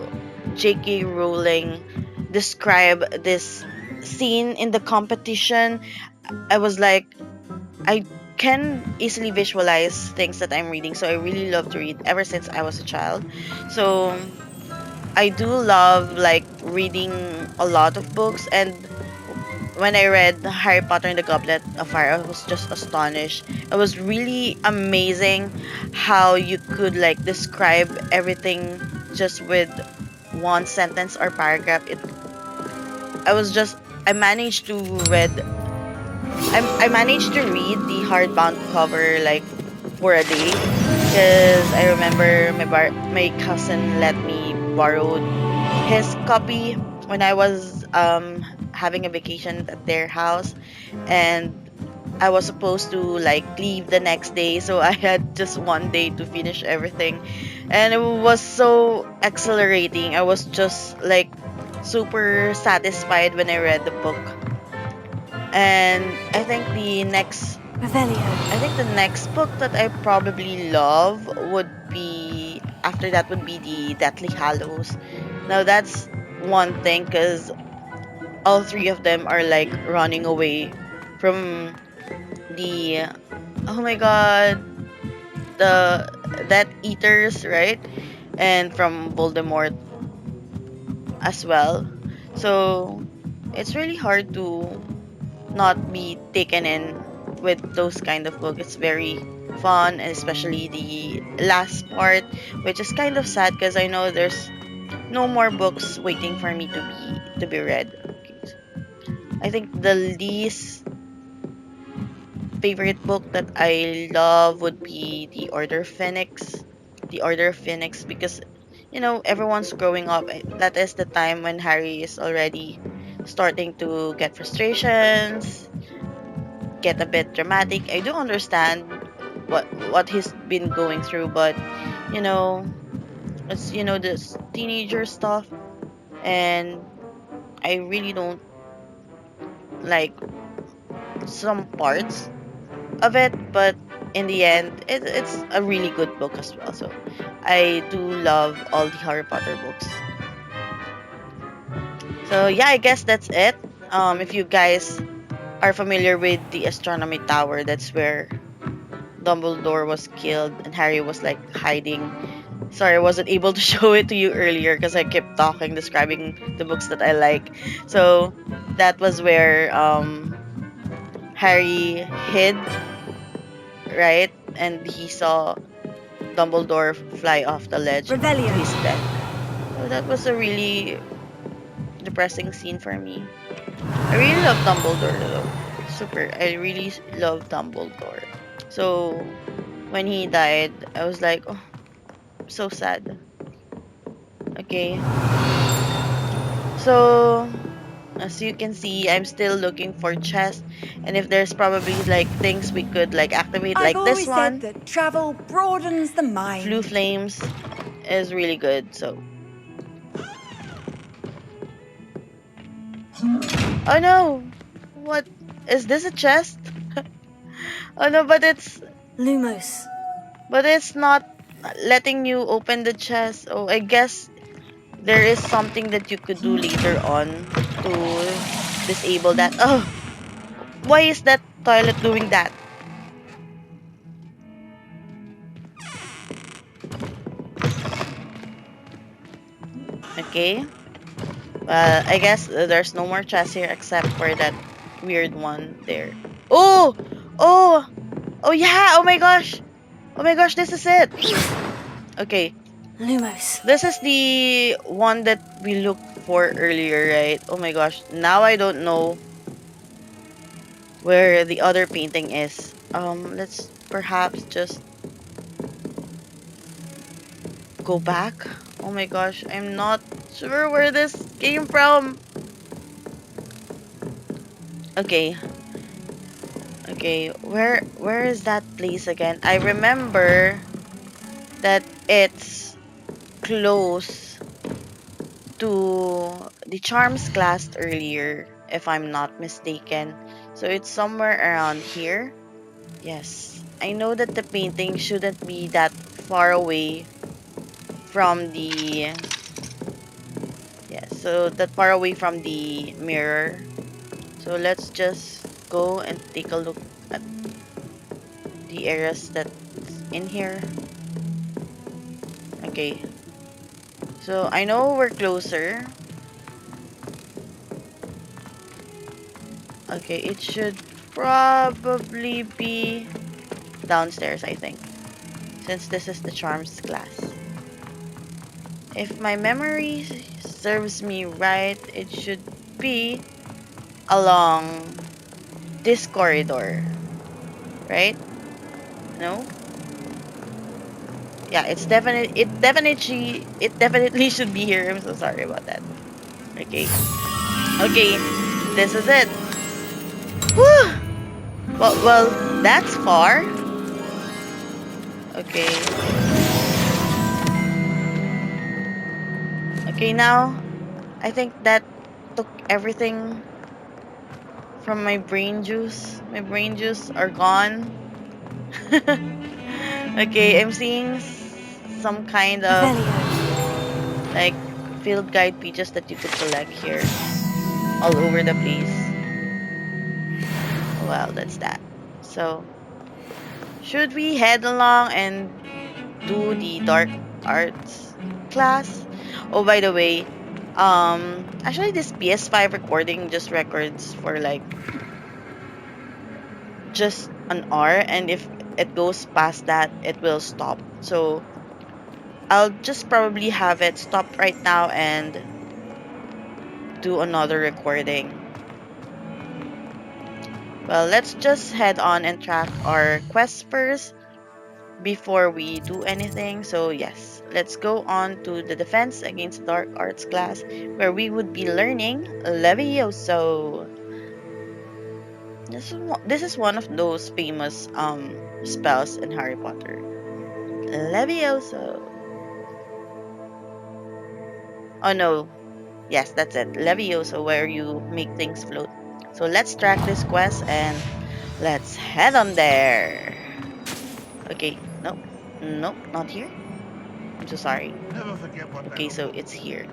J.K. Rowling described this scene in the competition. I was like, I can easily visualize things that I'm reading, so I really love to read ever since I was a child. So I do love like reading a lot of books, and when I read Harry Potter and the Goblet of Fire, I was just astonished. It was really amazing how you could like describe everything just with one sentence or paragraph. I was just I managed to read I managed to read the hardbound cover like for a day because I remember my cousin let me borrow his copy when I was having a vacation at their house, and I was supposed to like leave the next day, so I had just one day to finish everything, and it was so exhilarating. I was just like super satisfied when I read the book. And I think the next book that I probably love would be after that would be the Deathly Hallows. Now that's one thing because all three of them are like running away from the oh my god, the Death Eaters, right? And from Voldemort as well. So it's really hard to not be taken in with those kind of books. It's very fun, and especially the last part, which is kind of sad because I know there's no more books waiting for me to be read. Okay. I think the least favorite book that I love would be The Order of Phoenix. The Order of Phoenix, because everyone's growing up. That is the time when Harry is already starting to get frustrations, get a bit dramatic. I do understand what he's been going through, but you know, it's this teenager stuff, and I really don't like some parts of it, but in the end, it's a really good book as well. So I do love all the Harry Potter books. So yeah, I guess that's it. If you guys are familiar with the astronomy tower, that's where Dumbledore was killed and Harry was like hiding. Sorry, I wasn't able to show it to you earlier because I kept talking, describing the books that I like. So that was where Harry hid, right? And he saw Dumbledore fly off the ledge to his death. So that was a really depressing scene for me. I really love Dumbledore though. Super. I really love Dumbledore. So when he died, I was like, oh, so sad. Okay. So as you can see, I'm still looking for chests, and if there's probably like things we could like activate, like this one. That travel broadens the mind. Blue Flames is really good. So. Oh no! What is this, a chest? Oh no, but it's Lumos. But it's not letting you open the chest. Oh, I guess there is something that you could do later on to disable that. Oh, why is that toilet doing that? Okay. Well, I guess there's no more chests here except for that weird one there. Oh! Oh! Oh yeah! Oh my gosh! Oh my gosh, this is it! Okay. Lumos. This is the one that we looked for earlier, right? Oh my gosh. Now I don't know where the other painting is. Let's perhaps just go back. Oh my gosh, I'm not sure where this came from. Okay. Okay, where is that place again? I remember that it's close to the charms class earlier, if I'm not mistaken. So it's somewhere around here. Yes, I know that the painting shouldn't be that far away from the so that far away from the mirror. So let's just go and take a look at the areas that's in here. Okay, so I know we're closer. Okay, it should probably be downstairs, I think, since this is the charms class. If my memory serves me right, it should be along this corridor, right? No? Yeah, it definitely should be here. I'm so sorry about that. Okay. Okay, this is it. Whew! Well, that's far. Okay. Okay, now I think that took everything from my brain juice. My brain juice are gone. Okay, I'm seeing some kind of like field guide pages that you could select here all over the place. Well, that's that. So should we head along and do the dark arts class? Oh, by the way, actually this PS5 recording just records for like just an hour, and if it goes past that, it will stop. So I'll just probably have it stop right now and do another recording. Well, let's just head on and track our quests first before we do anything. So yes, let's go on to the defense against dark arts class, where we would be learning Levioso. This is one of those famous spells in Harry Potter. Levioso. Oh no. Yes, that's it. Levioso, where you make things float. So let's track this quest and let's head on there. Okay, nope. Nope, not here. I'm so sorry. Okay, so it's here.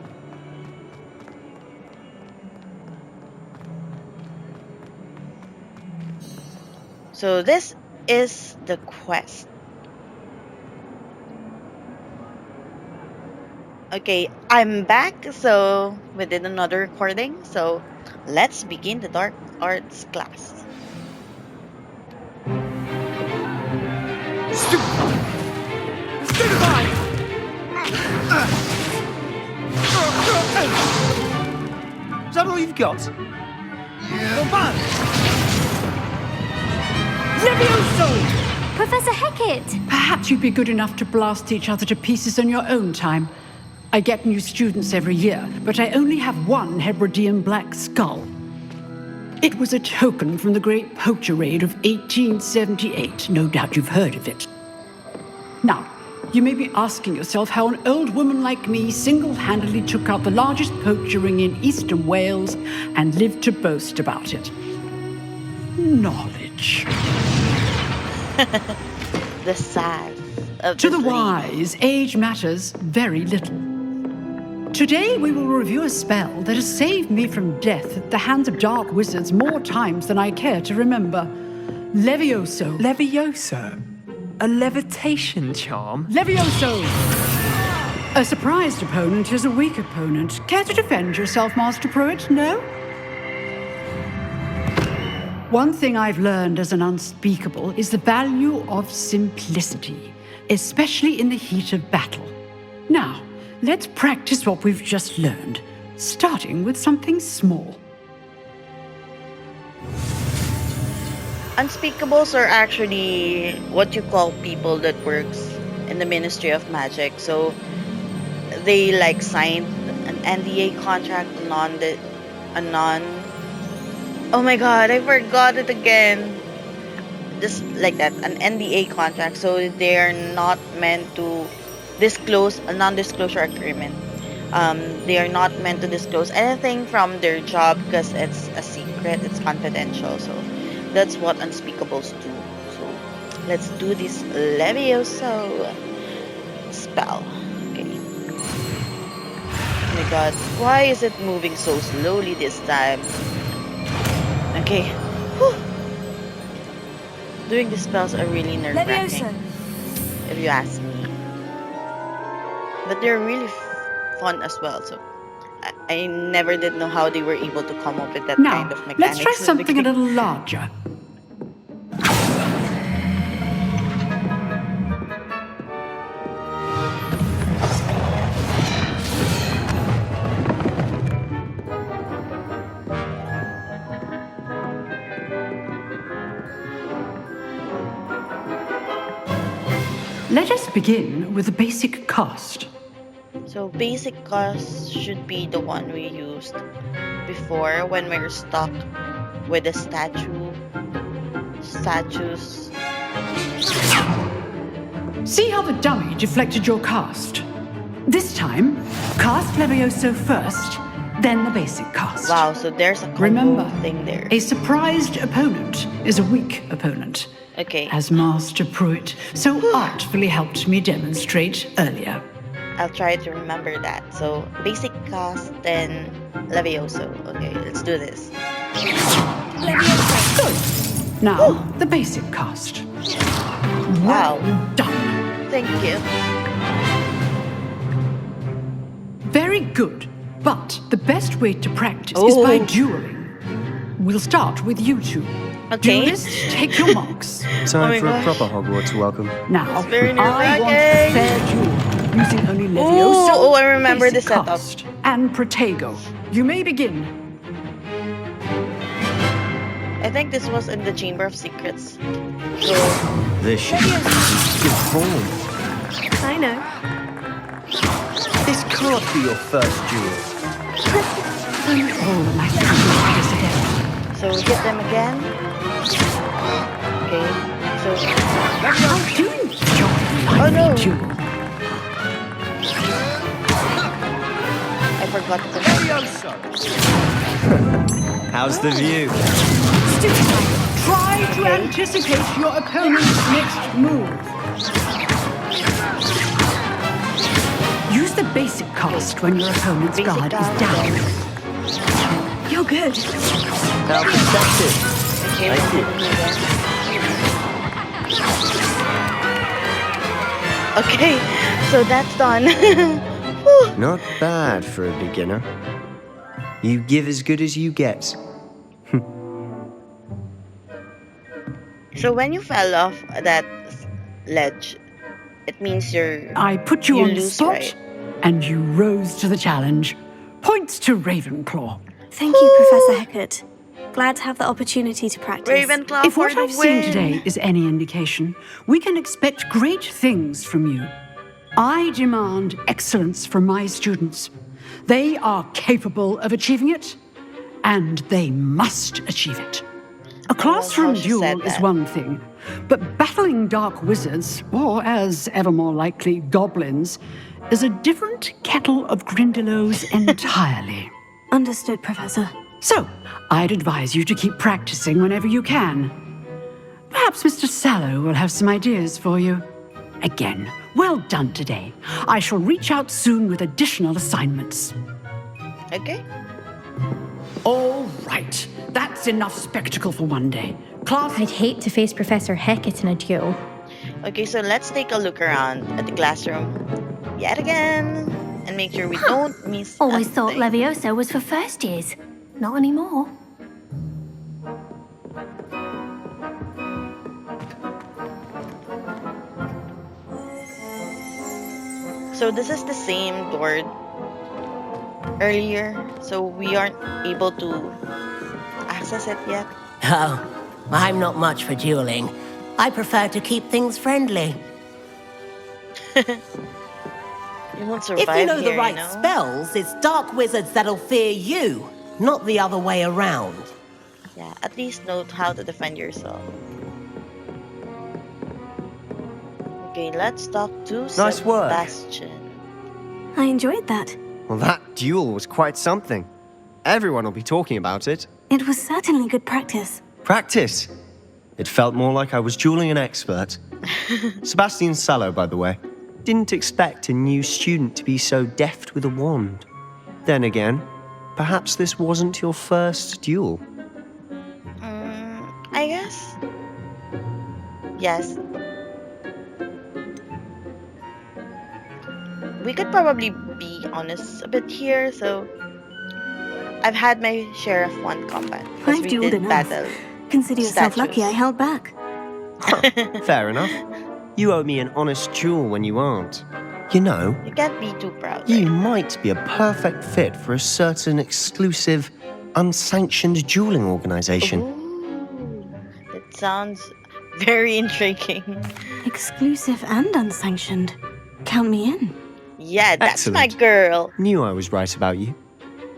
So this is the quest. Okay, I'm back. So we did another recording. So let's begin the dark arts class. Is that all you've got? Yeah. Levioso! Professor Hecat! Perhaps you'd be good enough to blast each other to pieces on your own time. I get new students every year, but I only have one Hebridean black skull. It was a token from the Great Poacher Raid of 1878. No doubt you've heard of it. Now, you may be asking yourself how an old woman like me single-handedly took out the largest poacher ring in eastern Wales and lived to boast about it. Knowledge. The size of to the wise, age matters very little. Today we will review a spell that has saved me from death at the hands of dark wizards more times than I care to remember. Levioso. Levioso? A levitation charm? Levioso! A surprised opponent is a weak opponent. Care to defend yourself, Master Pruitt? No? One thing I've learned as an unspeakable is the value of simplicity, especially in the heat of battle. Now, let's practice what we've just learned, starting with something small. Unspeakables are actually what you call people that works in the Ministry of Magic. So they like signed an NDA contract, oh my god, I forgot it again. Just like that, an NDA contract. So they are not meant to disclose a non-disclosure agreement. They are not meant to disclose anything from their job because it's a secret, it's confidential. So that's what unspeakables do. So let's do this Levioso spell. Okay. Oh my god, why is it moving so slowly this time? Okay. Whew. Doing these spells are really nerve-wracking, if you ask me. But they're really fun as well. So I never did know how they were able to come up with that kind of mechanics. Let's try something a little larger. Let us begin with the basic cast. So basic cast should be the one we used before when we were stuck with the statues. See how the dummy deflected your cast? This time, cast Levioso first, then the basic cast. Wow, so there's a combo thing there. A surprised opponent is a weak opponent. Okay. As Master Pruitt so artfully helped me demonstrate earlier. I'll try to remember that. So, basic cast, then Levioso. Okay, let's do this. Levioso. Good. Now, the basic cast. Wow. Well done. Thank you. Very good. But the best way to practice is by dueling. We'll start with you two. Okay. Duelists, take your marks. Time for a proper Hogwarts welcome. Now, I want a fair duel, using only Levioso. Oh, I remember the setup. And Protego. You may begin. I think this was in the Chamber of Secrets. So, This should be good form. I know. This can't be your first duel. Oh, my this again. So hit them again. Okay. So How do you enjoy oh no! duel? I forgot to put How's the view? Try to anticipate your opponent's next move. Use the basic cast when your opponent's guard is down. You're good. How perceptive. Thank you. Okay, so that's done. Not bad for a beginner. You give as good as you get. So when you fell off that ledge, it means I put you on the lose, spot, right? and you rose to the challenge. Points to Ravenclaw. Thank you, Professor Hecat. Glad to have the opportunity to practice. Ravenclaw If for what the I've win. seen today is any indication, we can expect great things from you. I demand excellence from my students. They are capable of achieving it, and they must achieve it. A classroom duel is one thing, but battling dark wizards, or as ever more likely, goblins, is a different kettle of Grindylows entirely. Understood, Professor. So, I'd advise you to keep practicing whenever you can. Perhaps Mr. Sallow will have some ideas for you. Again, well done today. I shall reach out soon with additional assignments. Okay. All right. That's enough spectacle for one day. Class... I'd hate to face Professor Hecat in a duel. Okay, so let's take a look around at the classroom yet again and make sure we don't miss Always a thought thing. Leviosa was for first years. Not anymore. So this is the same door earlier, so we aren't able to access it yet. Oh, I'm not much for dueling. I prefer to keep things friendly. You won't survive If you know here, the right you know? spells, it's dark wizards that'll fear you, not the other way around. Yeah, at least know how to defend yourself. Okay, let's talk to Nice work. Sebastian. I enjoyed that. Well, that duel was quite something. Everyone will be talking about it. It was certainly good practice. Practice. It felt more like I was dueling an expert. Sebastian Sallow, by the way. Didn't expect a new student to be so deft with a wand. Then again, perhaps this wasn't your first duel. I guess. Yes. We could probably be honest a bit here, so I've had my share of wand combat. 'cause I've we dueled did enough. battle Consider yourself statues. lucky I held back. Fair enough. You owe me an honest duel when you aren't. You know, You can't be too proud. you might be a perfect fit for a certain exclusive, unsanctioned dueling organization. That sounds very intriguing. Exclusive and unsanctioned. Count me in. Yeah, that's my Excellent. girl. Knew I was right about you.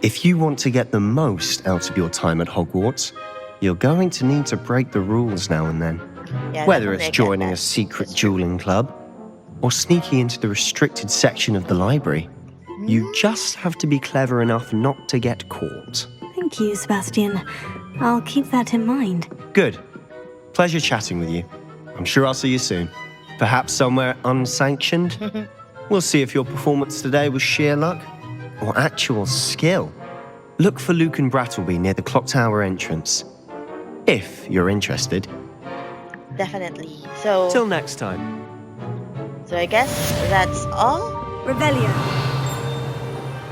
If you want to get the most out of your time at Hogwarts, you're going to need to break the rules now and then. Yeah, Whether definitely it's I get joining that. a secret dueling club or sneaking into the restricted section of the library, you just have to be clever enough not to get caught. Thank you, Sebastian. I'll keep that in mind. Good. Pleasure chatting with you. I'm sure I'll see you soon. Perhaps somewhere unsanctioned? We'll see if your performance today was sheer luck or actual skill. Look for Luke and Brattleby near the clock tower entrance. If you're interested. Definitely. So, Till next time. so I guess that's all. Revelio.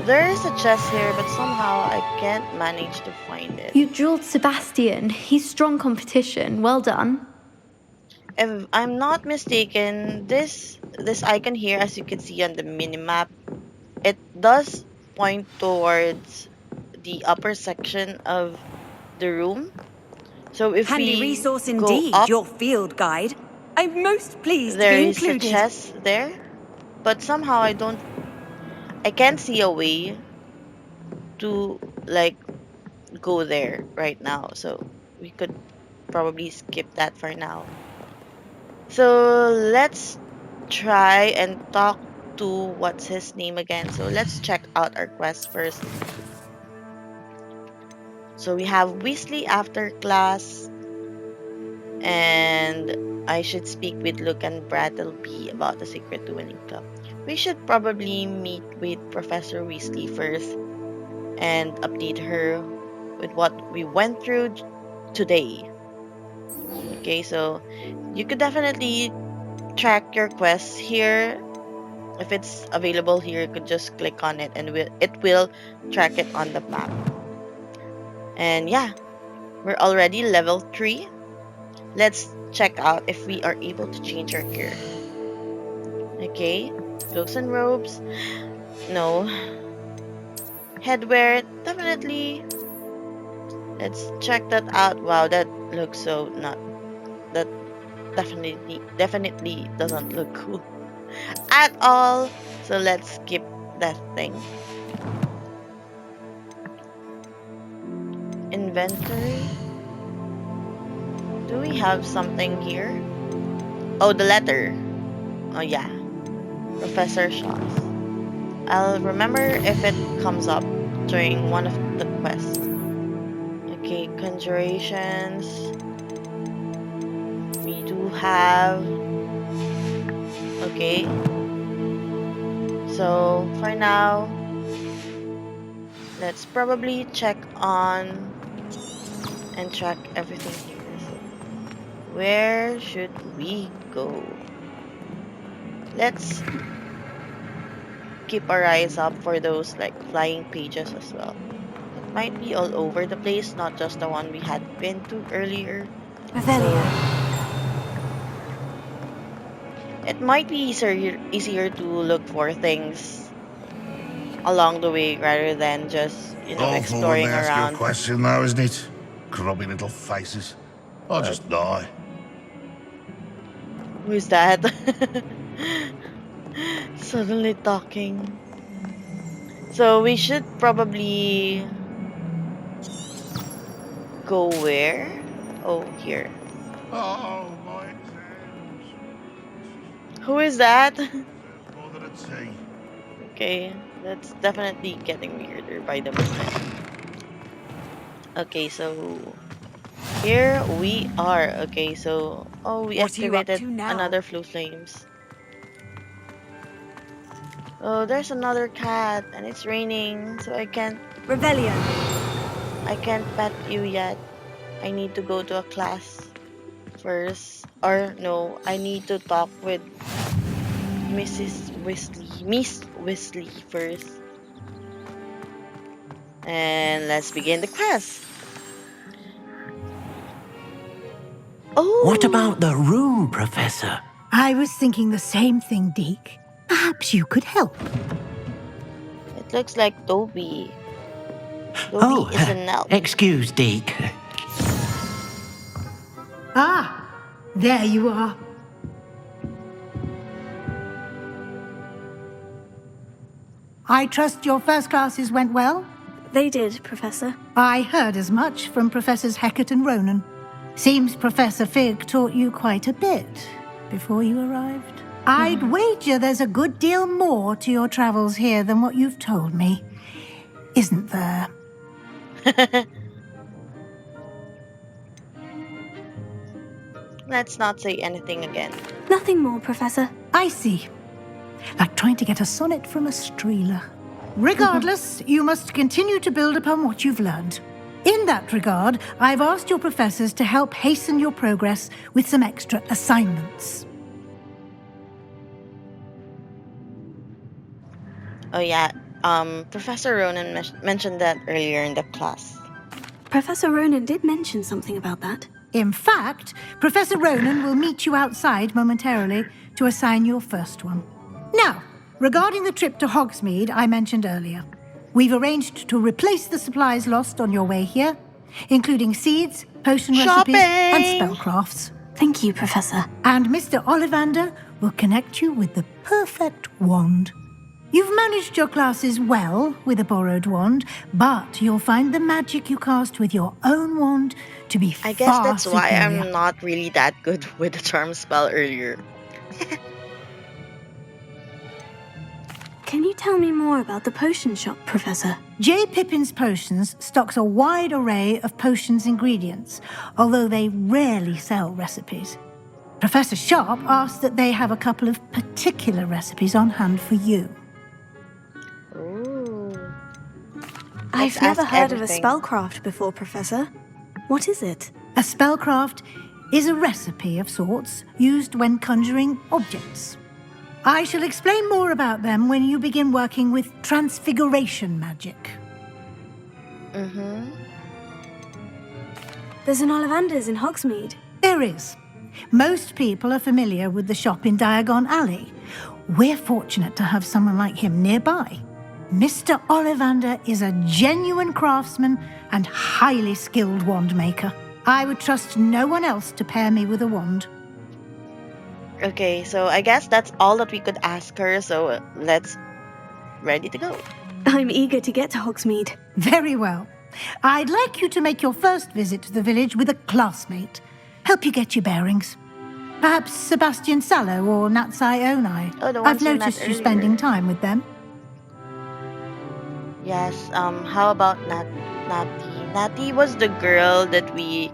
There is a chest here, but somehow I can't manage to find it. You dueled Sebastian. He's strong competition. Well done. If I'm not mistaken, this icon here, as you can see on the minimap, it does point towards the upper section of the room. So if Handy we resource go indeed, up, your field guide. I'm most pleased to there be is a included. chest there, but somehow I can't see a way to like go there right now. So we could probably skip that for now. So let's try and talk to what's his name again. So let's check out our quest first. So we have Weasley after class, and I should speak with Luke and Brattleby about the Secret Dueling Club. We should probably meet with Professor Weasley first and update her with what we went through today. Okay, so you could definitely track your quests here. If it's available here, you could just click on it and it will track it on the map. And yeah, we're already level 3. Let's check out if we are able to change our gear. Okay, cloaks and robes. No. Headwear, definitely. Let's check that out. Wow, that looks so not. That definitely doesn't look cool at all. So let's skip that thing. Inventory. Do we have something here? Oh, the letter. Oh yeah, Professor Shaw's. I'll remember if it comes up during one of the quests. Okay, conjurations. We do have. Okay. So for now, let's probably check on and track everything here. So where should we go? Let's keep our eyes up for those like flying pages as well. It might be all over the place, not just the one we had been to earlier. So it might be easier to look for things along the way rather than just, exploring ask you a around. question now, isn't it? Grubby little faces. I'll just die. Who's that? Suddenly talking. So we should probably go where? Oh, here. Oh, my exams. Who is that? Bothered at sea. Okay, that's definitely getting weirder by the moment. Okay, so here we are. Okay, so we What are you up activated to now? another Flu Flames. Oh, there's another cat, and it's raining, so I can't Rebellion. pet you yet. I need to go to a class first, or no, I need to talk with Miss Weasley first. And let's begin the quest. Oh! What about the room, Professor? I was thinking the same thing, Deke. Perhaps you could help. It looks like Dobby. Dobby is an elf. Excuse, Deke. Ah, there you are. I trust your first classes went well? They did, Professor. I heard as much from Professors Hecat and Ronan. Seems Professor Fig taught you quite a bit before you arrived. I'd wager there's a good deal more to your travels here than what you've told me. Isn't there? Let's not say anything again. Nothing more, Professor. I see. Like trying to get a sonnet from a streeler. Regardless, you must continue to build upon what you've learned. In that regard, I've asked your professors to help hasten your progress with some extra assignments. Oh yeah, Professor Ronan mentioned that earlier in the class. Professor Ronan did mention something about that. In fact, Professor Ronan will meet you outside momentarily to assign your first one. Now, regarding the trip to Hogsmeade I mentioned earlier, we've arranged to replace the supplies lost on your way here, including seeds, potion recipes and spellcrafts. Thank you, Professor. And Mr. Ollivander will connect you with the perfect wand. You've managed your classes well with a borrowed wand, but you'll find the magic you cast with your own wand to be far superior. I guess that's why I'm not really that good with the charm spell earlier. Can you tell me more about the potion shop, Professor? J. Pippin's Potions stocks a wide array of potions ingredients, although they rarely sell recipes. Professor Sharp asked that they have a couple of particular recipes on hand for you. Ooh. I've never heard of a spellcraft before, Professor. What is it? A spellcraft is a recipe of sorts used when conjuring objects. I shall explain more about them when you begin working with transfiguration magic. There's an Ollivander's in Hogsmeade. There is. Most people are familiar with the shop in Diagon Alley. We're fortunate to have someone like him nearby. Mr. Ollivander is a genuine craftsman and highly skilled wand maker. I would trust no one else to pair me with a wand. Okay, so I guess that's all that we could ask her, so let's... ready to go. I'm eager to get to Hogsmeade. Very well. I'd like you to make your first visit to the village with a classmate. Help you get your bearings. Perhaps Sebastian Sallow or Natsai Onai. Oh, I've noticed you spending time with them. Yes, how about Natty? Natty was the girl that we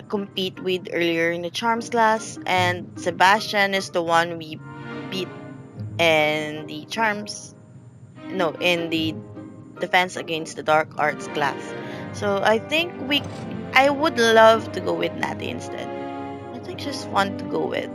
compete with earlier in the charms class, and Sebastian is the one we beat in the in the defense against the dark arts class. So I think I would love to go with Natty instead. I think she's fun to go with.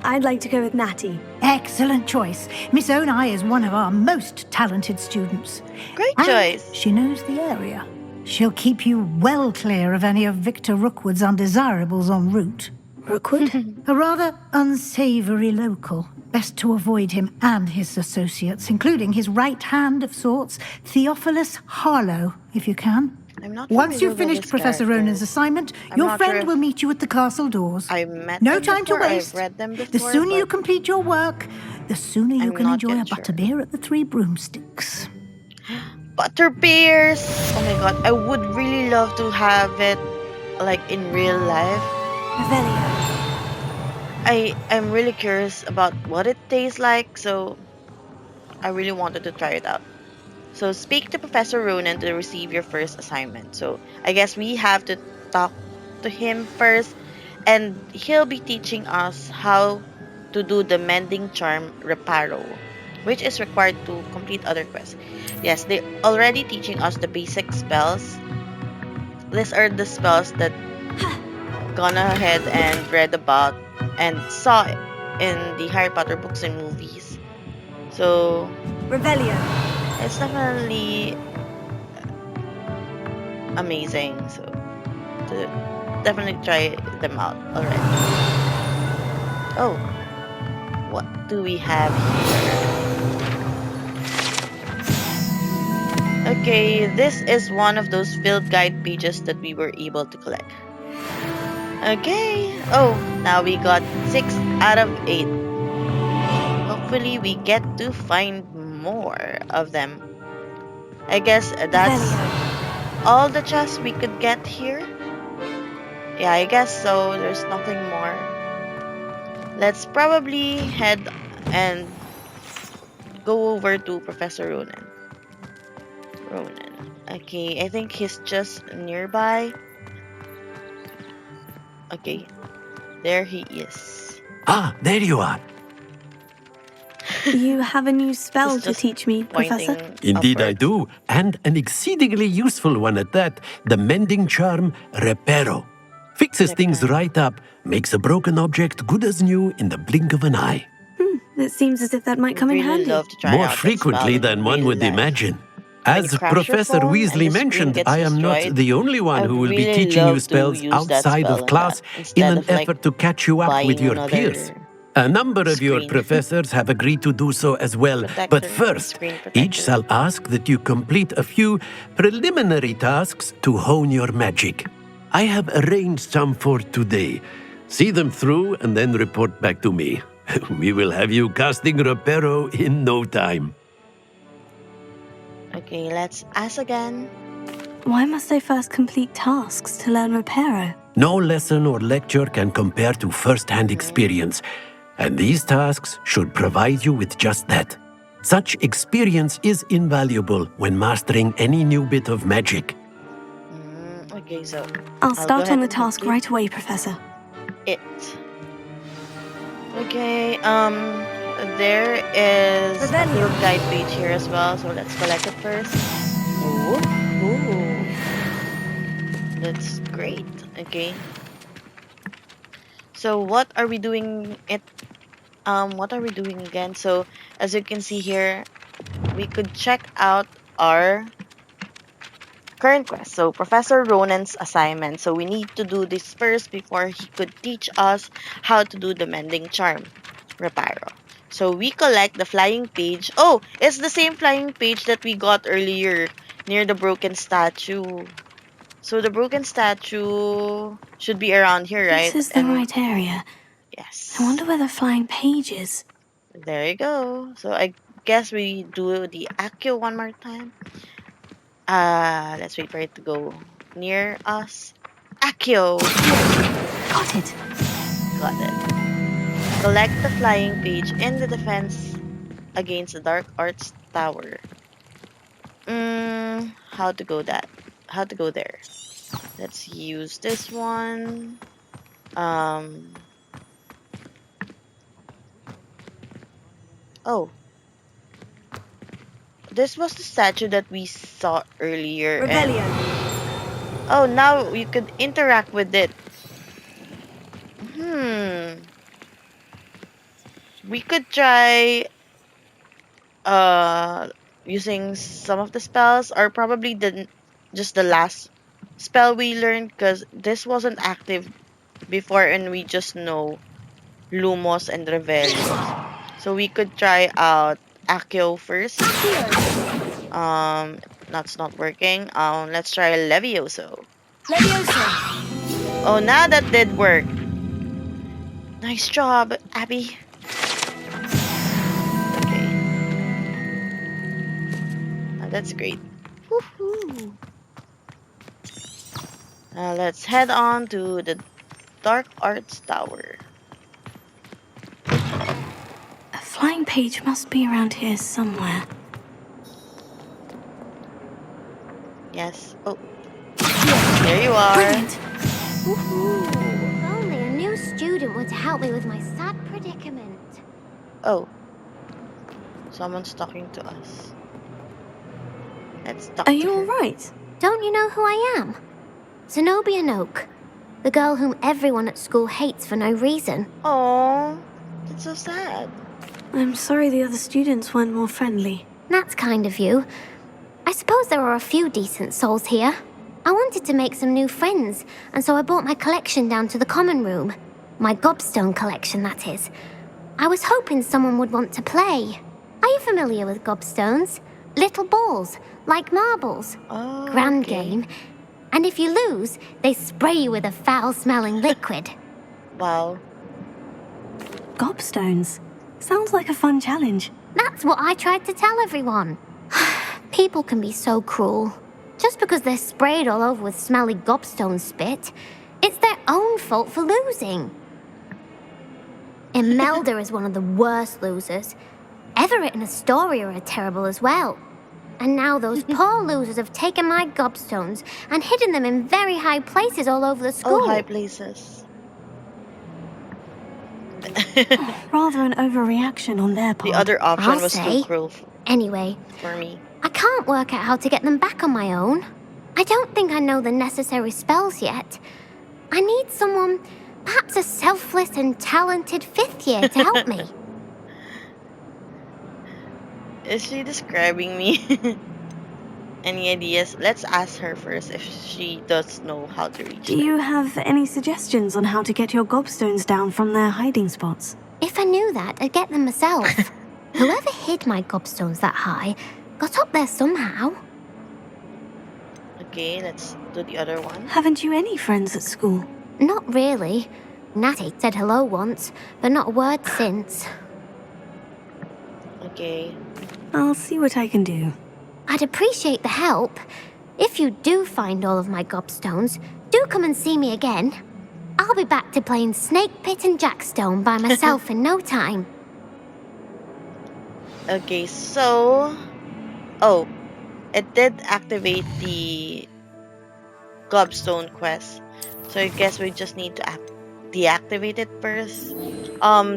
I'd like to go with Natty. Excellent choice. Miss Onai is one of our most talented students. Great choice. She knows the area. She'll keep you well clear of any of Victor Rookwood's undesirables en route. Rookwood? A rather unsavoury local. Best to avoid him and his associates, including his right hand of sorts, Theophilus Harlow, if you can. I'm not Once you've finished Professor Ronan's assignment, your friend will meet you at the castle doors. I met No them time before, to waste. I've read them before, The sooner you but complete your work, the sooner you I'm can not enjoy a yet butterbeer at the Three Broomsticks. Butterbeers! Oh my god, I would really love to have it like in real life. I'm really curious about what it tastes like, so I really wanted to try it out. So speak to Professor Ronan to receive your first assignment. So I guess we have to talk to him first, and he'll be teaching us how to do the mending charm reparo, which is required to complete other quests. Yes, they're already teaching us the basic spells. These are the spells that gone ahead and read about and saw in the Harry Potter books and movies. So Revelio. It's definitely amazing. So to definitely try them out already. Oh, what do we have here? Okay, this is one of those field guide pages that we were able to collect. Okay. Oh, now we got 6 out of 8. Hopefully we get to find more of them. I guess that's all the chests we could get here. Yeah, I guess so. There's nothing more. Let's probably head and go over to Professor Ronan. Okay, I think he's just nearby. Okay, there he is. Ah, there you are. You have a new spell to teach me, Professor? Indeed I do, and an exceedingly useful one at that. The mending charm Reparo. Fixes things right up, makes a broken object good as new in the blink of an eye. It seems as if that might come in handy. More frequently than one would imagine. As Professor Weasley mentioned, I am not the only one who will be teaching you spells outside of class in an effort to catch you up with your peers. A number of your professors have agreed to do so as well, but first, each shall ask that you complete a few preliminary tasks to hone your magic. I have arranged some for today. See them through and then report back to me. We will have you casting Reparo in no time. Okay, let's ask again. Why must I first complete tasks to learn Reparo? No lesson or lecture can compare to first-hand experience, and these tasks should provide you with just that. Such experience is invaluable when mastering any new bit of magic. Okay, so I'll start on the task right away, Professor. It. Okay, there is a little guide page here as well, so let's collect it first. Ooh. That's great. Okay. So what are we doing what are we doing again? So as you can see here, we could check out our current quest. So Professor Ronan's assignment. So we need to do this first before he could teach us how to do the mending charm, Reparo. So we collect the flying page. Oh, it's the same flying page that we got earlier near the broken statue. So the broken statue should be around here, right? This is the right area. Yes. I wonder where the flying page is. There you go. So I guess we do the Accio one more time. Let's wait for it to go near us. Accio! Got it. Got it. Collect the flying page in the defense against the Dark Arts Tower. How to go there? Let's use this one. Oh. This was the statue that we saw earlier. Rebellion. Oh, now you could interact with it. We could try using some of the spells, or probably just the last spell we learned, because this wasn't active before and we just know Lumos and Revelio. So we could try out Accio first. That's not working. Let's try Levioso. Oh, now that did work. Nice job, Abby. Okay. That's great. Woohoo! Let's head on to the Dark Arts Tower. A flying page must be around here somewhere. Yes. Oh. There you are. Brilliant. Woohoo! If only a new student were to help me with my sad predicament. Oh. Someone's talking to us. Let's talk Are to you her. alright? Don't you know who I am? Zenobia Noak. The girl whom everyone at school hates for no reason. Oh, that's so sad. I'm sorry the other students weren't more friendly. That's kind of you. I suppose there are a few decent souls here. I wanted to make some new friends, and so I brought my collection down to the common room. My gobstone collection, that is. I was hoping someone would want to play. Are you familiar with gobstones? Little balls, like marbles. Oh, Grand okay. game. And if you lose, they spray you with a foul-smelling liquid. Wow. Gobstones. Sounds like a fun challenge. That's what I tried to tell everyone. People can be so cruel. Just because they're sprayed all over with smelly gobstone spit, it's their own fault for losing. Imelda is one of the worst losers. Everett and Astoria are terrible as well. And now those poor losers have taken my gobstones and hidden them in very high places all over the school. Oh, high places. Rather an overreaction on their part. The other option I'll was say. too cruel Anyway, for me. I can't work out how to get them back on my own. I don't think I know the necessary spells yet. I need someone, perhaps a selfless and talented fifth year to help me. Is she describing me? Any ideas? Let's ask her first if she does know how to reach Do you have any suggestions on how to get your gobstones down from their hiding spots? If I knew that, I'd get them myself. Whoever hid my gobstones that high got up there somehow. Okay, let's do the other one. Haven't you any friends at school? Not really. Natty said hello once, but not a word since. Okay. I'll see what I can do. I'd appreciate the help. If you do find all of my gobstones, do come and see me again. I'll be back to playing Snake Pit and Jackstone by myself in no time. Okay, so... Oh, it did activate the gobstone quest. So I guess we just need to deactivate it first.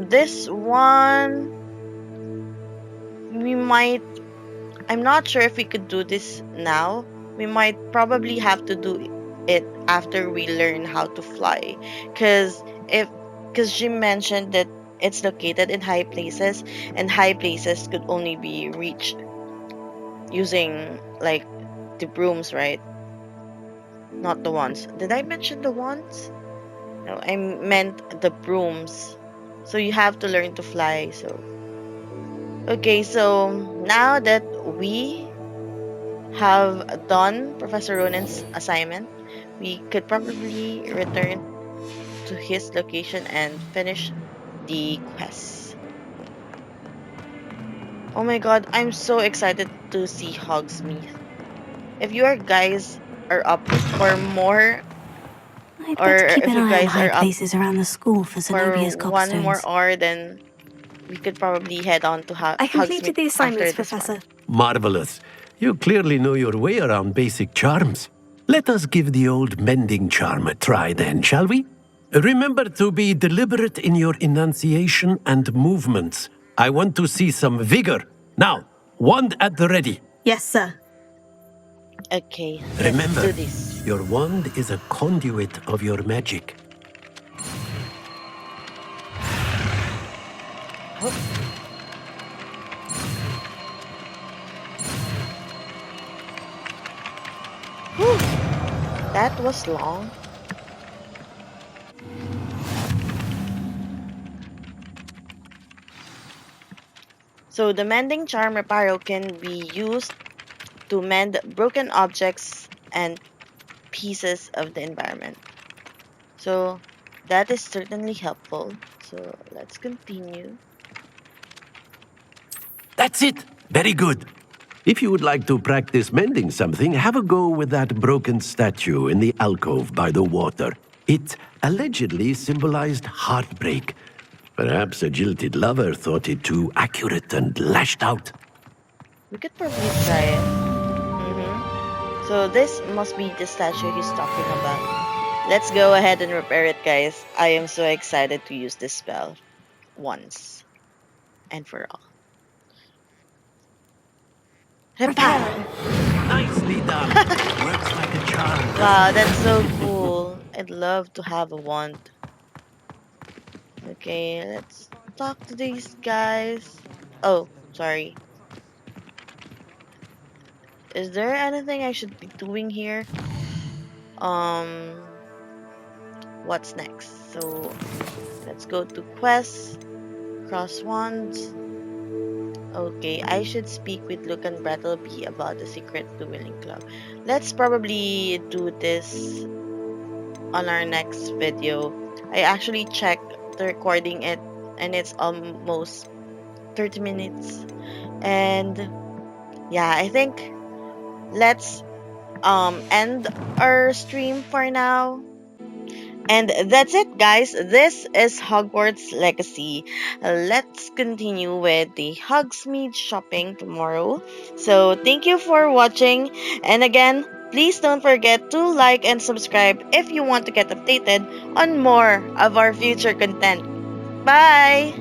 This one... We might... I'm not sure if we could do this now. We might probably have to do it after we learn how to fly. Because Jim mentioned that it's located in high places, and high places could only be reached using like the brooms, right? Not the wands. Did I mention the wands? No, I meant the brooms. So you have to learn to fly. So okay, so now that we have done Professor Ronan's assignment, we could probably return to his location and finish the quest. Oh my god, I'm so excited to see Hogsmeade. If you guys are up for more, I'd better keep an eye on high places around the school for Zenobia's for one more gobstones. hour, then we could probably head on to I completed the assignments, Professor. Marvelous. You clearly know your way around basic charms. Let us give the old mending charm a try then, shall we? Remember to be deliberate in your enunciation and movements. I want to see some vigor. Now, wand at the ready. Yes, sir. Okay, remember, let's do this. Your wand is a conduit of your magic. Oh. Whew. That was long. So the mending charm reparo can be used to mend broken objects and pieces of the environment. So that is certainly helpful. So let's continue. That's it. Very good. If you would like to practice mending something, have a go with that broken statue in the alcove by the water. It allegedly symbolized heartbreak. Perhaps a jilted lover thought it too accurate and lashed out. We could probably try it. So this must be the statue he's talking about. Let's go ahead and repair it, guys. I am so excited to use this spell once and for all. Repair! Nicely done. Works like a charm. Wow, that's so cool. I'd love to have a wand. Okay, let's talk to these guys. Oh, sorry. Is there anything I should be doing here? What's next? So, let's go to quests. Cross wands. Okay, I should speak with Luke and Brattleby about the secret dueling club. Let's probably do this on our next video. I actually checked the recording and it's almost 30 minutes. And yeah, I think let's end our stream for now. And that's it, guys. This is Hogwarts Legacy. Let's continue with the Hogsmeade shopping tomorrow. So thank you for watching. And again, please don't forget to like and subscribe if you want to get updated on more of our future content. Bye!